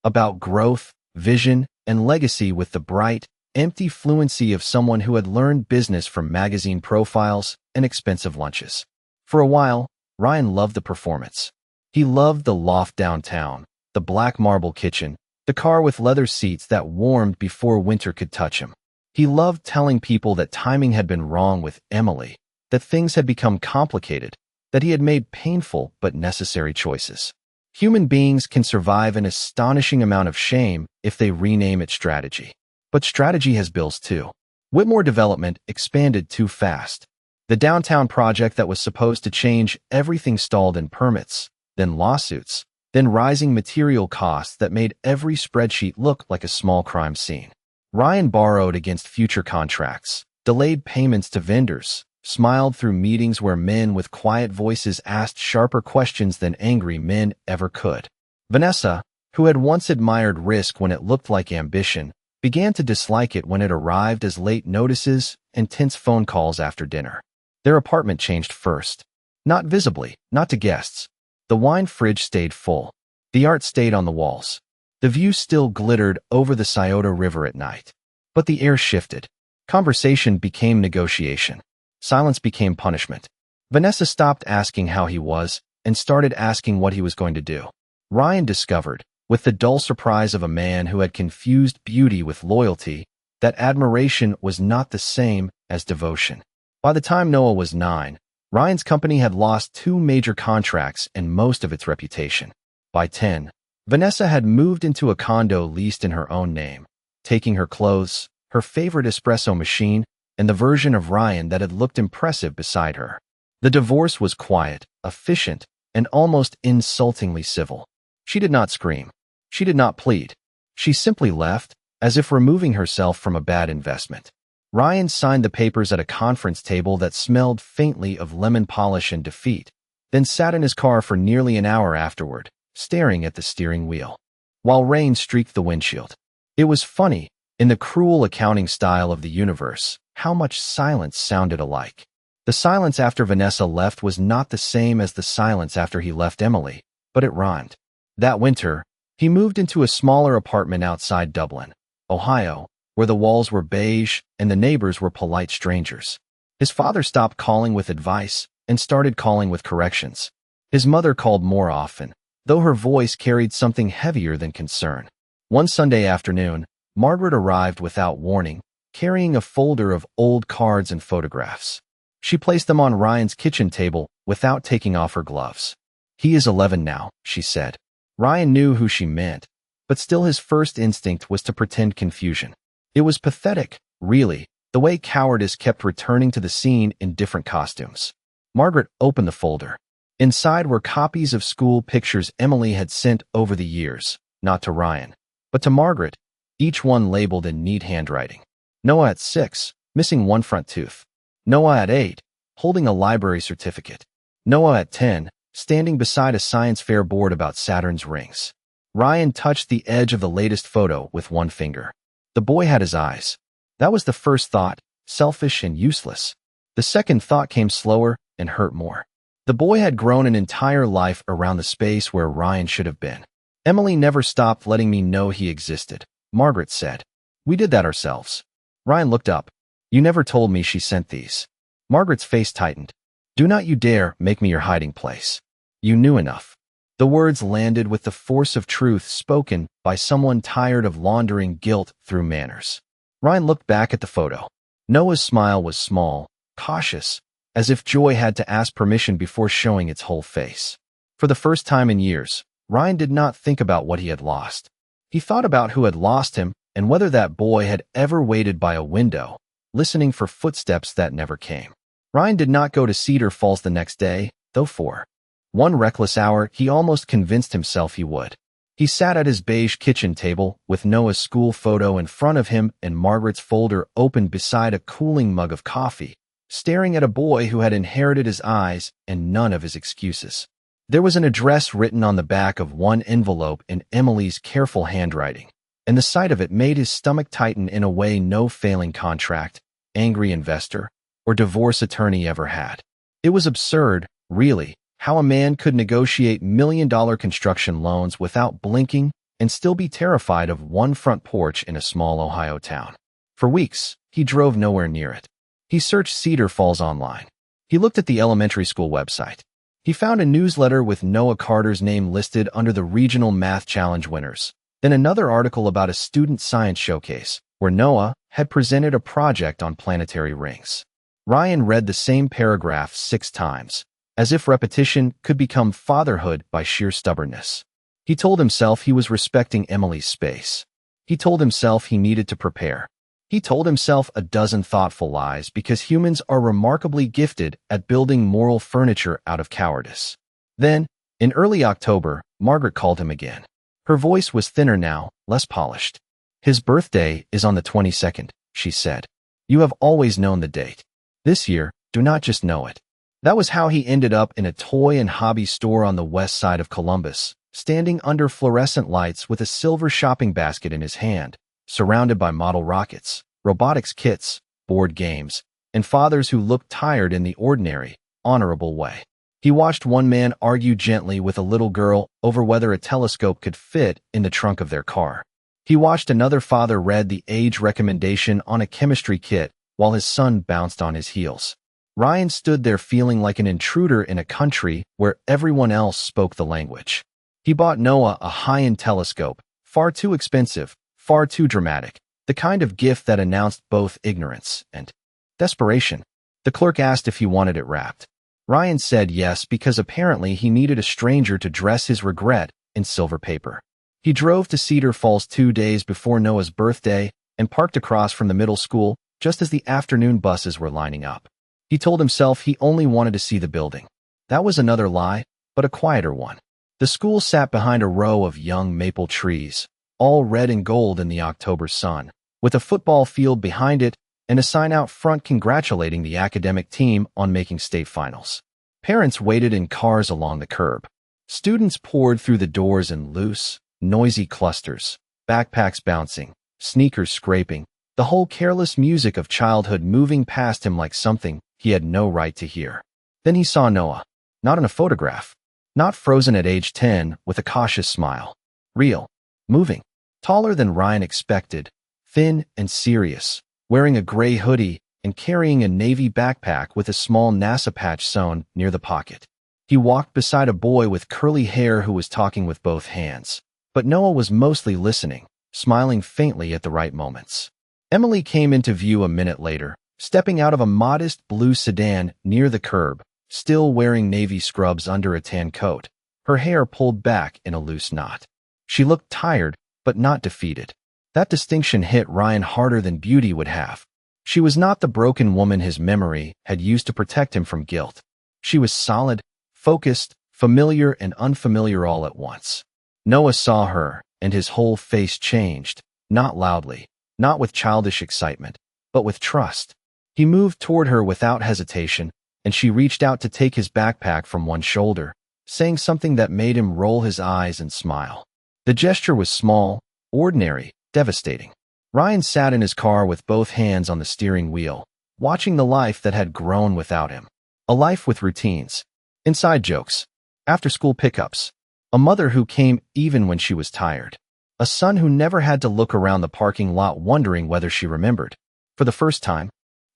about growth, vision, and legacy with the bright, empty fluency of someone who had learned business from magazine profiles and expensive lunches. For a while, Ryan loved the performance. He loved the loft downtown, the black marble kitchen, the car with leather seats that warmed before winter could touch him. He loved telling people that timing had been wrong with Emily, that things had become complicated, that he had made painful but necessary choices. Human beings can survive an astonishing amount of shame if they rename it strategy. But strategy has bills too. Whitmore development expanded too fast. The downtown project that was supposed to change everything stalled in permits, then lawsuits, then rising material costs that made every spreadsheet look like a small crime scene. Ryan borrowed against future contracts, delayed payments to vendors, smiled through meetings where men with quiet voices asked sharper questions than angry men ever could. Vanessa, who had once admired risk when it looked like ambition, began to dislike it when it arrived as late notices and tense phone calls after dinner. Their apartment changed first. Not visibly, not to guests. The wine fridge stayed full. The art stayed on the walls. The view still glittered over the Scioto River at night. But the air shifted. Conversation became negotiation. Silence became punishment. Vanessa stopped asking how he was and started asking what he was going to do. Ryan discovered, with the dull surprise of a man who had confused beauty with loyalty, that admiration was not the same as devotion. By the time Noah was 9, Ryan's company had lost 2 major contracts and most of its reputation. By 10, Vanessa had moved into a condo leased in her own name, taking her clothes, her favorite espresso machine, and the version of Ryan that had looked impressive beside her. The divorce was quiet, efficient, and almost insultingly civil. She did not scream. She did not plead. She simply left, as if removing herself from a bad investment. Ryan signed the papers at a conference table that smelled faintly of lemon polish and defeat, then sat in his car for nearly an hour afterward, staring at the steering wheel, while rain streaked the windshield. It was funny, in the cruel accounting style of the universe, how much silence sounded alike. The silence after Vanessa left was not the same as the silence after he left Emily, but it rhymed. That winter, he moved into a smaller apartment outside Dublin, Ohio, where the walls were beige and the neighbors were polite strangers. His father stopped calling with advice and started calling with corrections. His mother called more often, though her voice carried something heavier than concern. One Sunday afternoon, Margaret arrived without warning, carrying a folder of old cards and photographs. She placed them on Ryan's kitchen table without taking off her gloves. "He is 11 now," she said. Ryan knew who she meant, but still his first instinct was to pretend confusion. It was pathetic, really, the way cowardice kept returning to the scene in different costumes. Margaret opened the folder. Inside were copies of school pictures Emily had sent over the years, not to Ryan, but to Margaret, each one labeled in neat handwriting. Noah at 6, missing one front tooth. Noah at 8, holding a library certificate. Noah at 10, standing beside a science fair board about Saturn's rings. Ryan touched the edge of the latest photo with one finger. The boy had his eyes. That was the first thought, selfish and useless. The second thought came slower and hurt more. The boy had grown an entire life around the space where Ryan should have been. "Emily never stopped letting me know he existed," Margaret said. "We did that ourselves." Ryan looked up. "You never told me she sent these." Margaret's face tightened. "Do not you dare make me your hiding place. You knew enough." The words landed with the force of truth spoken by someone tired of laundering guilt through manners. Ryan looked back at the photo. Noah's smile was small, cautious, as if joy had to ask permission before showing its whole face. For the first time in years, Ryan did not think about what he had lost. He thought about who had lost him and whether that boy had ever waited by a window, listening for footsteps that never came. Ryan did not go to Cedar Falls the next day, though for one reckless hour he almost convinced himself he would. He sat at his beige kitchen table with Noah's school photo in front of him and Margaret's folder open beside a cooling mug of coffee, staring at a boy who had inherited his eyes and none of his excuses. There was an address written on the back of one envelope in Emily's careful handwriting, and the sight of it made his stomach tighten in a way no failing contract, angry investor, or divorce attorney ever had. It was absurd, really, how a man could negotiate million-dollar construction loans without blinking and still be terrified of one front porch in a small Ohio town. For weeks, he drove nowhere near it. He searched Cedar Falls online. He looked at the elementary school website. He found a newsletter with Noah Carter's name listed under the regional math challenge winners, then another article about a student science showcase, where Noah had presented a project on planetary rings. Ryan read the same paragraph 6 times, as if repetition could become fatherhood by sheer stubbornness. He told himself he was respecting Emily's space. He told himself he needed to prepare. He told himself a dozen thoughtful lies because humans are remarkably gifted at building moral furniture out of cowardice. Then, in early October, Margaret called him again. Her voice was thinner now, less polished. "His birthday is on the 22nd, she said. "You have always known the date. This year, do not just know it." That was how he ended up in a toy and hobby store on the west side of Columbus, standing under fluorescent lights with a silver shopping basket in his hand, surrounded by model rockets, robotics kits, board games, and fathers who looked tired in the ordinary, honorable way. He watched one man argue gently with a little girl over whether a telescope could fit in the trunk of their car. He watched another father read the age recommendation on a chemistry kit while his son bounced on his heels. Ryan stood there feeling like an intruder in a country where everyone else spoke the language. He bought Noah a high-end telescope, far too expensive, far too dramatic, the kind of gift that announced both ignorance and desperation. The clerk asked if he wanted it wrapped. Ryan said yes because apparently he needed a stranger to dress his regret in silver paper. He drove to Cedar Falls 2 days before Noah's birthday and parked across from the middle school just as the afternoon buses were lining up. He told himself he only wanted to see the building. That was another lie, but a quieter one. The school sat behind a row of young maple trees, all red and gold in the October sun, with a football field behind it and a sign out front congratulating the academic team on making state finals. Parents waited in cars along the curb. Students poured through the doors in loose, noisy clusters, backpacks bouncing, sneakers scraping, the whole careless music of childhood moving past him like something he had no right to hear. Then he saw Noah, not in a photograph, not frozen at age 10 with a cautious smile. Real, moving, taller than Ryan expected, thin and serious, wearing a gray hoodie and carrying a navy backpack with a small NASA patch sewn near the pocket. He walked beside a boy with curly hair who was talking with both hands, but Noah was mostly listening, smiling faintly at the right moments. Emily came into view a minute later, stepping out of a modest blue sedan near the curb, still wearing navy scrubs under a tan coat, her hair pulled back in a loose knot. She looked tired, but not defeated. That distinction hit Ryan harder than beauty would have. She was not the broken woman his memory had used to protect him from guilt. She was solid, focused, familiar and unfamiliar all at once. Noah saw her, and his whole face changed, not loudly, not with childish excitement, but with trust. He moved toward her without hesitation, and she reached out to take his backpack from one shoulder, saying something that made him roll his eyes and smile. The gesture was small, ordinary, devastating. Ryan sat in his car with both hands on the steering wheel, watching the life that had grown without him. A life with routines, inside jokes, after-school pickups, a mother who came even when she was tired, a son who never had to look around the parking lot wondering whether she remembered. For the first time,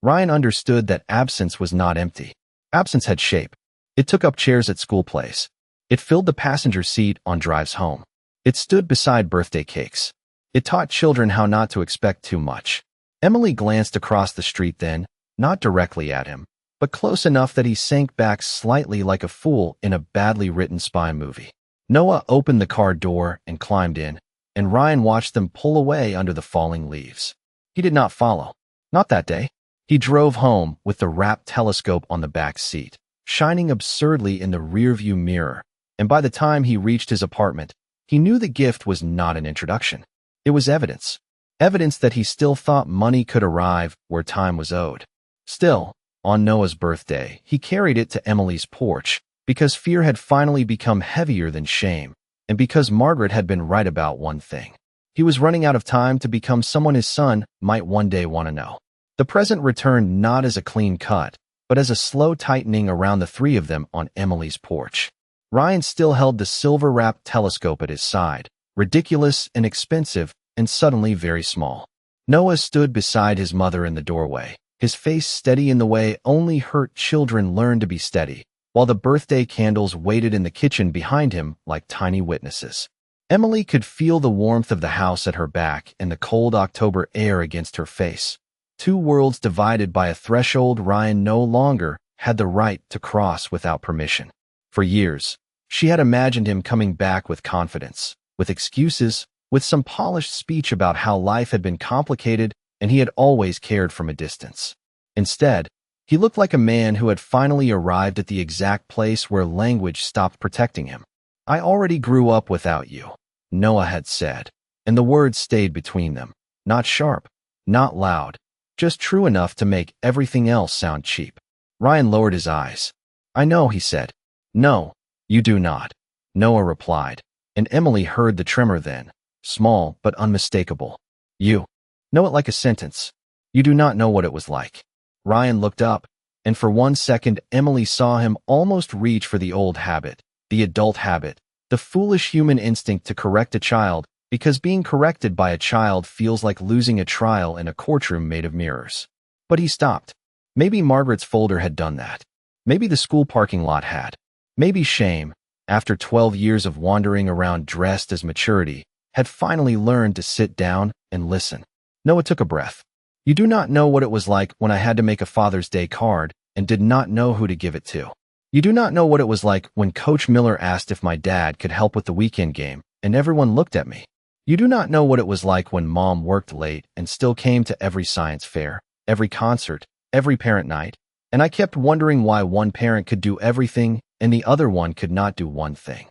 Ryan understood that absence was not empty. Absence had shape. It took up chairs at school plays. It filled the passenger seat on drives home. It stood beside birthday cakes. It taught children how not to expect too much. Emily glanced across the street then, not directly at him, but close enough that he sank back slightly like a fool in a badly written spy movie. Noah opened the car door and climbed in, and Ryan watched them pull away under the falling leaves. He did not follow. Not that day. He drove home with the wrapped telescope on the back seat, shining absurdly in the rearview mirror, and by the time he reached his apartment, he knew the gift was not an introduction. It was evidence. Evidence that he still thought money could arrive where time was owed. Still, on Noah's birthday, he carried it to Emily's porch because fear had finally become heavier than shame, and because Margaret had been right about one thing. He was running out of time to become someone his son might one day want to know. The present returned not as a clean cut, but as a slow tightening around the three of them on Emily's porch. Ryan still held the silver-wrapped telescope at his side, ridiculous and expensive and suddenly very small. Noah stood beside his mother in the doorway, his face steady in the way only hurt children learn to be steady, while the birthday candles waited in the kitchen behind him like tiny witnesses. Emily could feel the warmth of the house at her back and the cold October air against her face. Two worlds divided by a threshold Ryan no longer had the right to cross without permission. For years, she had imagined him coming back with confidence, with excuses, with some polished speech about how life had been complicated and he had always cared from a distance. Instead, he looked like a man who had finally arrived at the exact place where language stopped protecting him. "I already grew up without you," Noah had said, and the words stayed between them, not sharp, not loud, just true enough to make everything else sound cheap. Ryan lowered his eyes. "I know," he said. "No, you do not," Noah replied, and Emily heard the tremor then, small but unmistakable. "You know it like a sentence. You do not know what it was like. Ryan looked up, and for 1 second Emily saw him almost reach for the old habit, the adult habit, the foolish human instinct to correct a child, because being corrected by a child feels like losing a trial in a courtroom made of mirrors. But he stopped. Maybe Margaret's folder had done that. Maybe the school parking lot had. Maybe shame, after 12 years of wandering around dressed as maturity, had finally learned to sit down and listen. Noah took a breath. You do not know what it was like when I had to make a Father's Day card and did not know who to give it to. You do not know what it was like when Coach Miller asked if my dad could help with the weekend game and everyone looked at me. You do not know what it was like when Mom worked late and still came to every science fair, every concert, every parent night, and I kept wondering why one parent could do everything and the other one could not do one thing.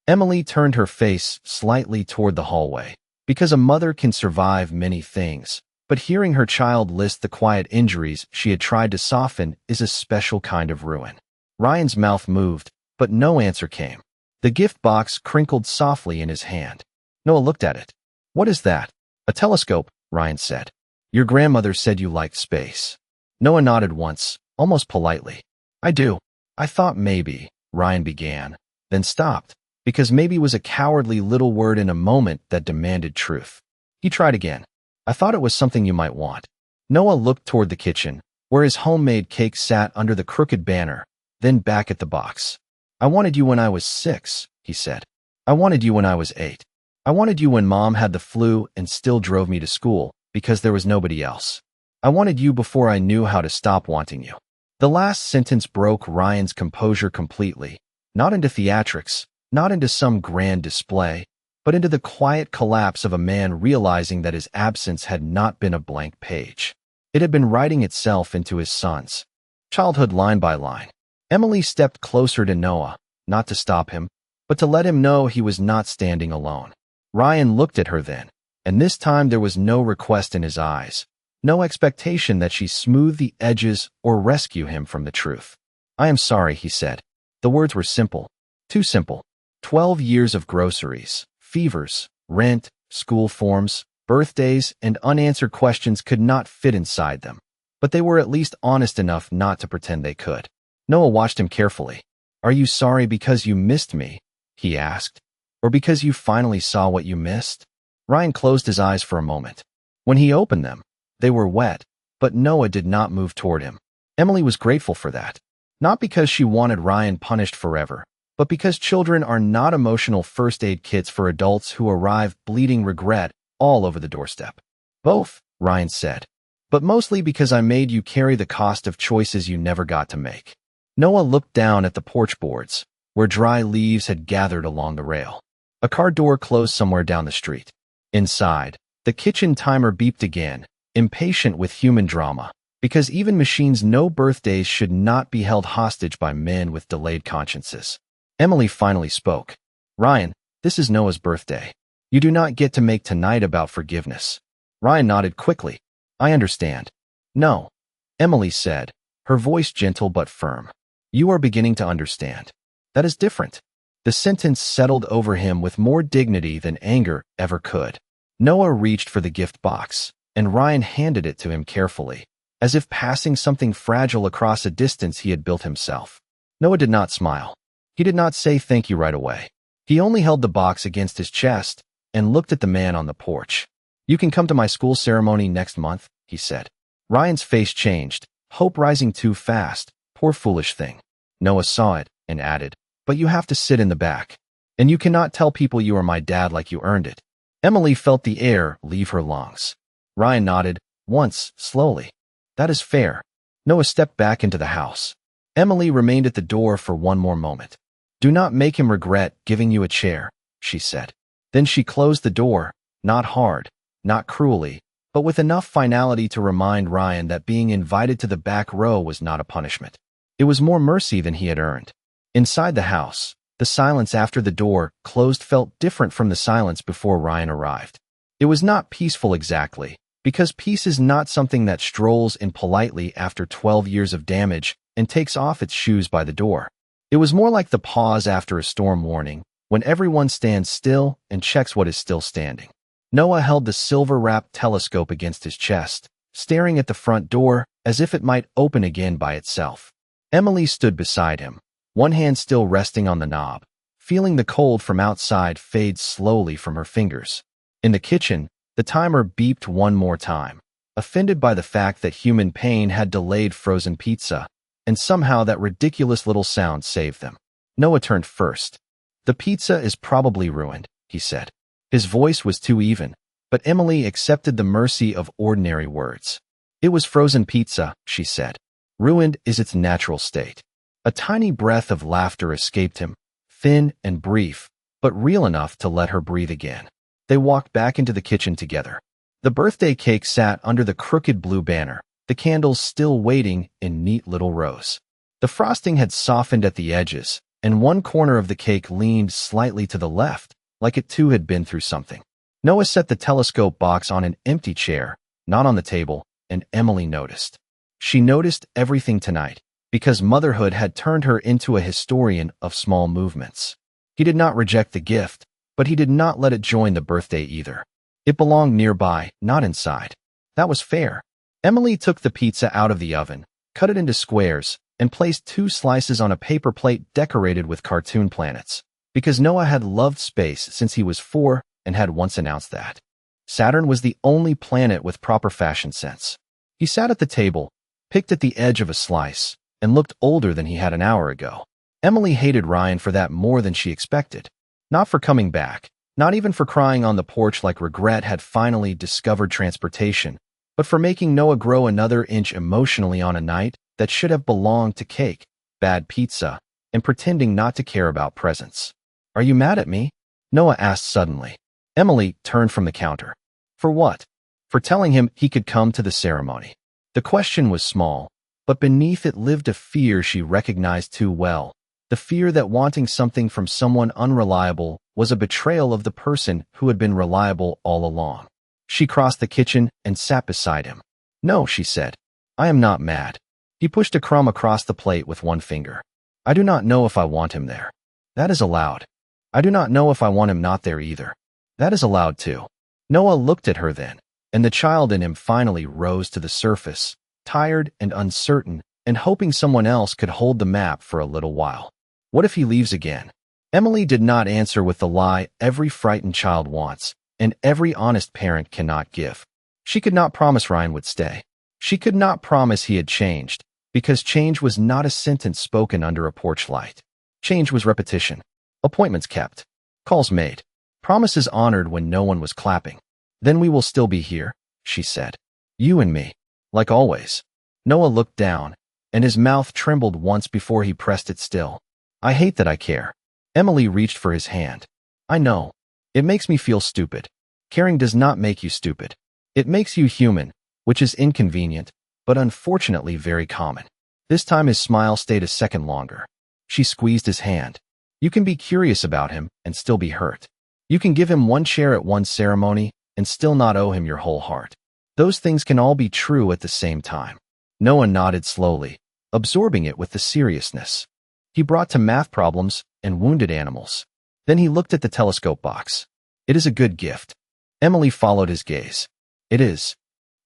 Emily turned her face slightly toward the hallway, because a mother can survive many things, but hearing her child list the quiet injuries she had tried to soften is a special kind of ruin. Ryan's mouth moved, but no answer came. The gift box crinkled softly in his hand. Noah looked at it. What is that? A telescope, Ryan said. Your grandmother said you liked space. Noah nodded once, almost politely. I do. I thought maybe, Ryan began, then stopped, because maybe was a cowardly little word in a moment that demanded truth. He tried again. I thought it was something you might want. Noah looked toward the kitchen, where his homemade cake sat under the crooked banner, then back at the box. I wanted you when I was 6, he said. I wanted you when I was 8. I wanted you when Mom had the flu and still drove me to school, because there was nobody else. I wanted you before I knew how to stop wanting you. The last sentence broke Ryan's composure completely, not into theatrics, not into some grand display, but into the quiet collapse of a man realizing that his absence had not been a blank page. It had been writing itself into his son's childhood line by line. Emily stepped closer to Noah, not to stop him, but to let him know he was not standing alone. Ryan looked at her then, and this time there was no request in his eyes, no expectation that she smooth the edges or rescue him from the truth. I am sorry, he said. The words were simple, too simple. 12 years of groceries, fevers, rent, school forms, birthdays, and unanswered questions could not fit inside them, but they were at least honest enough not to pretend they could. Noah watched him carefully. Are you sorry because you missed me? He asked. Or because you finally saw what you missed? Ryan closed his eyes for a moment. When he opened them, they were wet, but Noah did not move toward him. Emily was grateful for that. Not because she wanted Ryan punished forever, but because children are not emotional first aid kits for adults who arrive bleeding regret all over the doorstep. Both, Ryan said. But mostly because I made you carry the cost of choices you never got to make. Noah looked down at the porch boards, where dry leaves had gathered along the rail. A car door closed somewhere down the street. Inside, the kitchen timer beeped again, impatient with human drama, because even machines know birthdays should not be held hostage by men with delayed consciences. Emily finally spoke. Ryan, this is Noah's birthday. You do not get to make tonight about forgiveness. Ryan nodded quickly. I understand. No, Emily said, her voice gentle but firm. You are beginning to understand. That is different. The sentence settled over him with more dignity than anger ever could. Noah reached for the gift box, and Ryan handed it to him carefully, as if passing something fragile across a distance he had built himself. Noah did not smile. He did not say thank you right away. He only held the box against his chest and looked at the man on the porch. You can come to my school ceremony next month, he said. Ryan's face changed, hope rising too fast. Poor foolish thing. Noah saw it and added, but you have to sit in the back. And you cannot tell people you are my dad like you earned it. Emily felt the air leave her lungs. Ryan nodded, once, slowly. That is fair. Noah stepped back into the house. Emily remained at the door for one more moment. Do not make him regret giving you a chair, she said. Then she closed the door, not hard, not cruelly, but with enough finality to remind Ryan that being invited to the back row was not a punishment. It was more mercy than he had earned. Inside the house, the silence after the door closed felt different from the silence before Ryan arrived. It was not peaceful exactly, because peace is not something that strolls in politely after 12 years of damage and takes off its shoes by the door. It was more like the pause after a storm warning, when everyone stands still and checks what is still standing. Noah held the silver-wrapped telescope against his chest, staring at the front door as if it might open again by itself. Emily stood beside him, one hand still resting on the knob, feeling the cold from outside fade slowly from her fingers. In the kitchen, the timer beeped one more time, offended by the fact that human pain had delayed frozen pizza, and somehow that ridiculous little sound saved them. Noah turned first. "The pizza is probably ruined," he said. His voice was too even, but Emily accepted the mercy of ordinary words. "It was frozen pizza," she said. "Ruined is its natural state." A tiny breath of laughter escaped him, thin and brief, but real enough to let her breathe again. They walked back into the kitchen together. The birthday cake sat under the crooked blue banner, the candles still waiting in neat little rows. The frosting had softened at the edges, and one corner of the cake leaned slightly to the left, like it too had been through something. Noah set the telescope box on an empty chair, not on the table, and Emily noticed. She noticed everything tonight, because motherhood had turned her into a historian of small movements. He did not reject the gift, but he did not let it join the birthday either. It belonged nearby, not inside. That was fair. Emily took the pizza out of the oven, cut it into squares, and placed 2 slices on a paper plate decorated with cartoon planets, because Noah had loved space since he was 4 and had once announced that. Saturn was the only planet with proper fashion sense. He sat at the table, picked at the edge of a slice, and looked older than he had an hour ago. Emily hated Ryan for that more than she expected. Not for coming back, not even for crying on the porch like regret had finally discovered transportation, but for making Noah grow another inch emotionally on a night that should have belonged to cake, bad pizza, and pretending not to care about presents. "Are you mad at me?" Noah asked suddenly. Emily turned from the counter. For what? For telling him he could come to the ceremony. The question was small, but beneath it lived a fear she recognized too well, the fear that wanting something from someone unreliable was a betrayal of the person who had been reliable all along. She crossed the kitchen and sat beside him. "No," she said. "I am not mad." He pushed a crumb across the plate with one finger. "I do not know if I want him there." "That is allowed." "I do not know if I want him not there either." "That is allowed too." Noah looked at her then, and the child in him finally rose to the surface, tired and uncertain, and hoping someone else could hold the map for a little while. What if he leaves again? Emily did not answer with the lie every frightened child wants, and every honest parent cannot give. She could not promise Ryan would stay. She could not promise he had changed, because change was not a sentence spoken under a porch light. Change was repetition. Appointments kept. Calls made. Promises honored when no one was clapping. "Then we will still be here," she said. "You and me. Like always." Noah looked down, and his mouth trembled once before he pressed it still. "I hate that I care." Emily reached for his hand. "I know. It makes me feel stupid." "Caring does not make you stupid. It makes you human, which is inconvenient, but unfortunately very common." This time his smile stayed a second longer. She squeezed his hand. "You can be curious about him and still be hurt. You can give him one chair at one ceremony and still not owe him your whole heart. Those things can all be true at the same time." Noah nodded slowly, absorbing it with the seriousness he brought to math problems and wounded animals. Then he looked at the telescope box. "It is a good gift." Emily followed his gaze. "It is.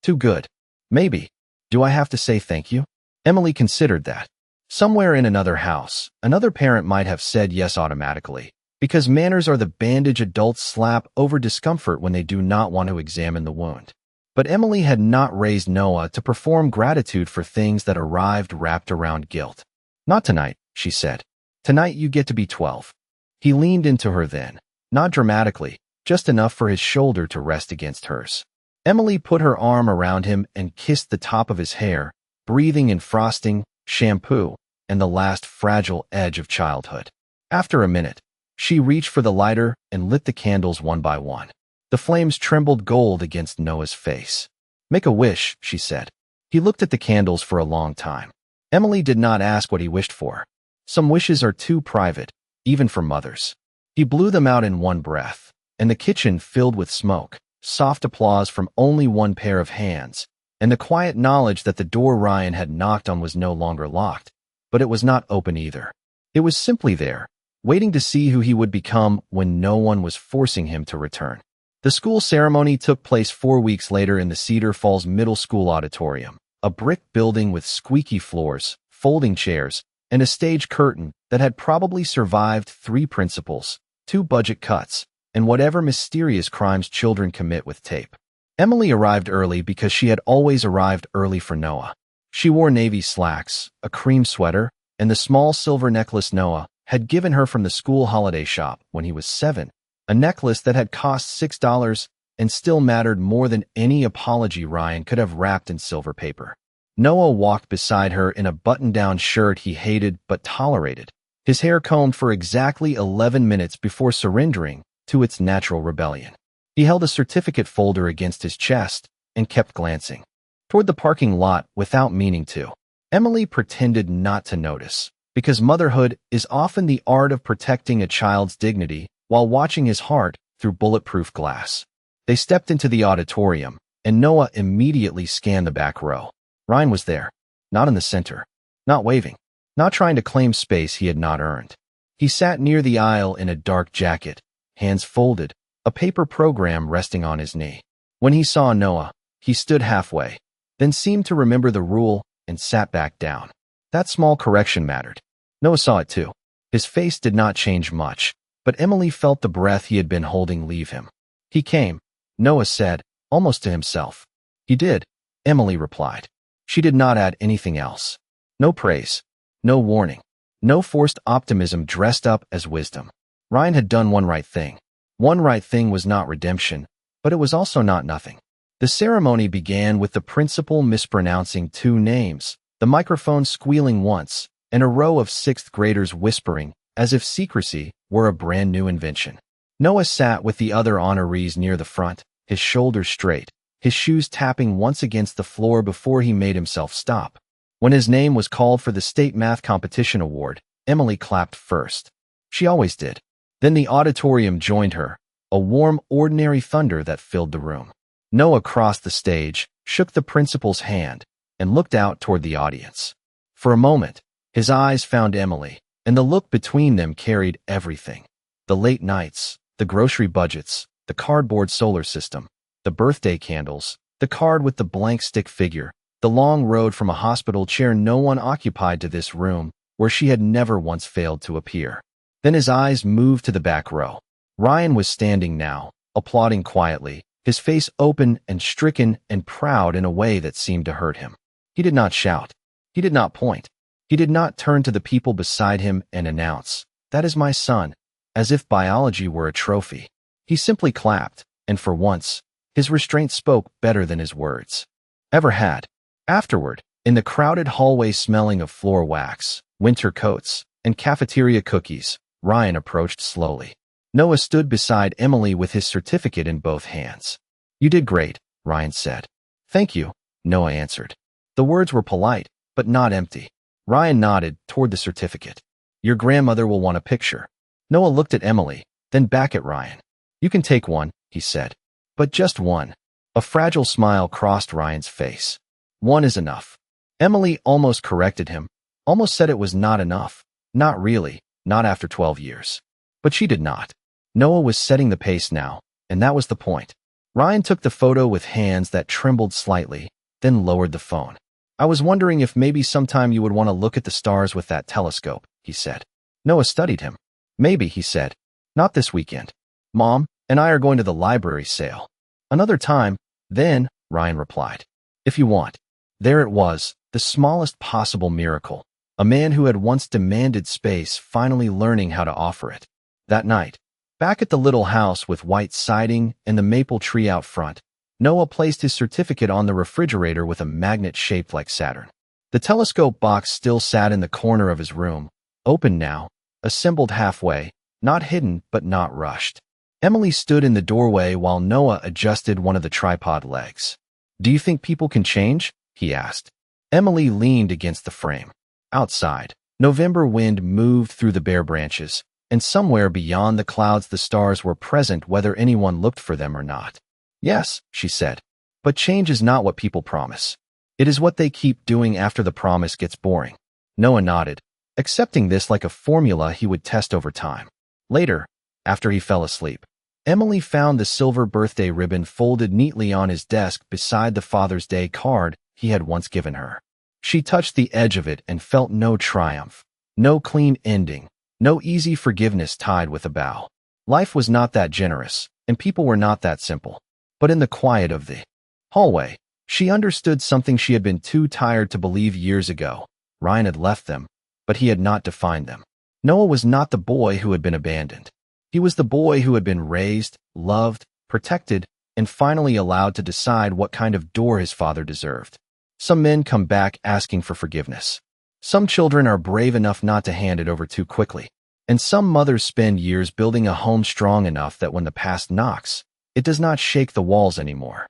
Too good. Maybe. Do I have to say thank you?" Emily considered that. Somewhere in another house, another parent might have said yes automatically, because manners are the bandage adults slap over discomfort when they do not want to examine the wound. But Emily had not raised Noah to perform gratitude for things that arrived wrapped around guilt. "Not tonight," she said. "Tonight you get to be 12. He leaned into her then, not dramatically, just enough for his shoulder to rest against hers. Emily put her arm around him and kissed the top of his hair, breathing in frosting, shampoo, and the last fragile edge of childhood. After a minute, she reached for the lighter and lit the candles one by one. The flames trembled gold against Noah's face. "Make a wish," she said. He looked at the candles for a long time. Emily did not ask what he wished for. Some wishes are too private, even for mothers. He blew them out in one breath, and the kitchen filled with smoke, soft applause from only one pair of hands, and the quiet knowledge that the door Ryan had knocked on was no longer locked, but it was not open either. It was simply there, waiting to see who he would become when no one was forcing him to return. The school ceremony took place 4 weeks later in the Cedar Falls Middle School auditorium, a brick building with squeaky floors, folding chairs, and a stage curtain that had probably survived 3 principals, 2 budget cuts, and whatever mysterious crimes children commit with tape. Emily arrived early because she had always arrived early for Noah. She wore navy slacks, a cream sweater, and the small silver necklace Noah had given her from the school holiday shop when he was 7, a necklace that had cost $6 and still mattered more than any apology Ryan could have wrapped in silver paper. Noah walked beside her in a button-down shirt he hated but tolerated, his hair combed for exactly 11 minutes before surrendering to its natural rebellion. He held a certificate folder against his chest and kept glancing toward the parking lot without meaning to. Emily pretended not to notice, because motherhood is often the art of protecting a child's dignity while watching his heart through bulletproof glass. They stepped into the auditorium, and Noah immediately scanned the back row. Ryan was there, not in the center, not waving, not trying to claim space he had not earned. He sat near the aisle in a dark jacket, hands folded, a paper program resting on his knee. When he saw Noah, he stood halfway, then seemed to remember the rule and sat back down. That small correction mattered. Noah saw it too. His face did not change much, but Emily felt the breath he had been holding leave him. He came, Noah said, almost to himself. He did, Emily replied. She did not add anything else. No praise, no warning, no forced optimism dressed up as wisdom. Ryan had done one right thing. One right thing was not redemption, but it was also not nothing. The ceremony began with the principal mispronouncing 2 names, the microphone squealing once, and a row of 6th graders whispering, as if secrecy were a brand new invention. Noah sat with the other honorees near the front, his shoulders straight, his shoes tapping once against the floor before he made himself stop. When his name was called for the state math competition award, Emily clapped first. She always did. Then the auditorium joined her, a warm, ordinary thunder that filled the room. Noah crossed the stage, shook the principal's hand, and looked out toward the audience. For a moment, his eyes found Emily, and the look between them carried everything. The late nights, the grocery budgets, the cardboard solar system, the birthday candles, the card with the blank stick figure, the long road from a hospital chair no one occupied to this room, where she had never once failed to appear. Then his eyes moved to the back row. Ryan was standing now, applauding quietly, his face open and stricken and proud in a way that seemed to hurt him. He did not shout. He did not point. He did not turn to the people beside him and announce, "That is my son," as if biology were a trophy. He simply clapped, and for once, his restraint spoke better than his words ever had. Afterward, in the crowded hallway smelling of floor wax, winter coats, and cafeteria cookies, Ryan approached slowly. Noah stood beside Emily with his certificate in both hands. "You did great," Ryan said. "Thank you," Noah answered. The words were polite, but not empty. Ryan nodded toward the certificate. "Your grandmother will want a picture." Noah looked at Emily, then back at Ryan. "You can take one," he said. "But just one." A fragile smile crossed Ryan's face. "One is enough." Emily almost corrected him, almost said it was not enough. Not really, not after 12 years. But she did not. Noah was setting the pace now, and that was the point. Ryan took the photo with hands that trembled slightly, then lowered the phone. "I was wondering if maybe sometime you would want to look at the stars with that telescope," he said. Noah studied him. "Maybe," he said. "Not this weekend. Mom and I are going to the library sale." "Another time, then," Ryan replied. "If you want." There it was, the smallest possible miracle. A man who had once demanded space finally learning how to offer it. That night, back at the little house with white siding and the maple tree out front, Noah placed his certificate on the refrigerator with a magnet shaped like Saturn. The telescope box still sat in the corner of his room, open now, assembled halfway, not hidden but not rushed. Emily stood in the doorway while Noah adjusted one of the tripod legs. "Do you think people can change?" he asked. Emily leaned against the frame. Outside, November wind moved through the bare branches, and somewhere beyond the clouds the stars were present whether anyone looked for them or not. "Yes," she said, "but change is not what people promise. It is what they keep doing after the promise gets boring." Noah nodded, accepting this like a formula he would test over time. Later, after he fell asleep, Emily found the silver birthday ribbon folded neatly on his desk beside the Father's Day card he had once given her. She touched the edge of it and felt no triumph, no clean ending, no easy forgiveness tied with a bow. Life was not that generous, and people were not that simple. But in the quiet of the hallway, she understood something she had been too tired to believe years ago. Ryan had left them, but he had not defined them. Noah was not the boy who had been abandoned. He was the boy who had been raised, loved, protected, and finally allowed to decide what kind of door his father deserved. Some men come back asking for forgiveness. Some children are brave enough not to hand it over too quickly. And some mothers spend years building a home strong enough that when the past knocks, it does not shake the walls anymore.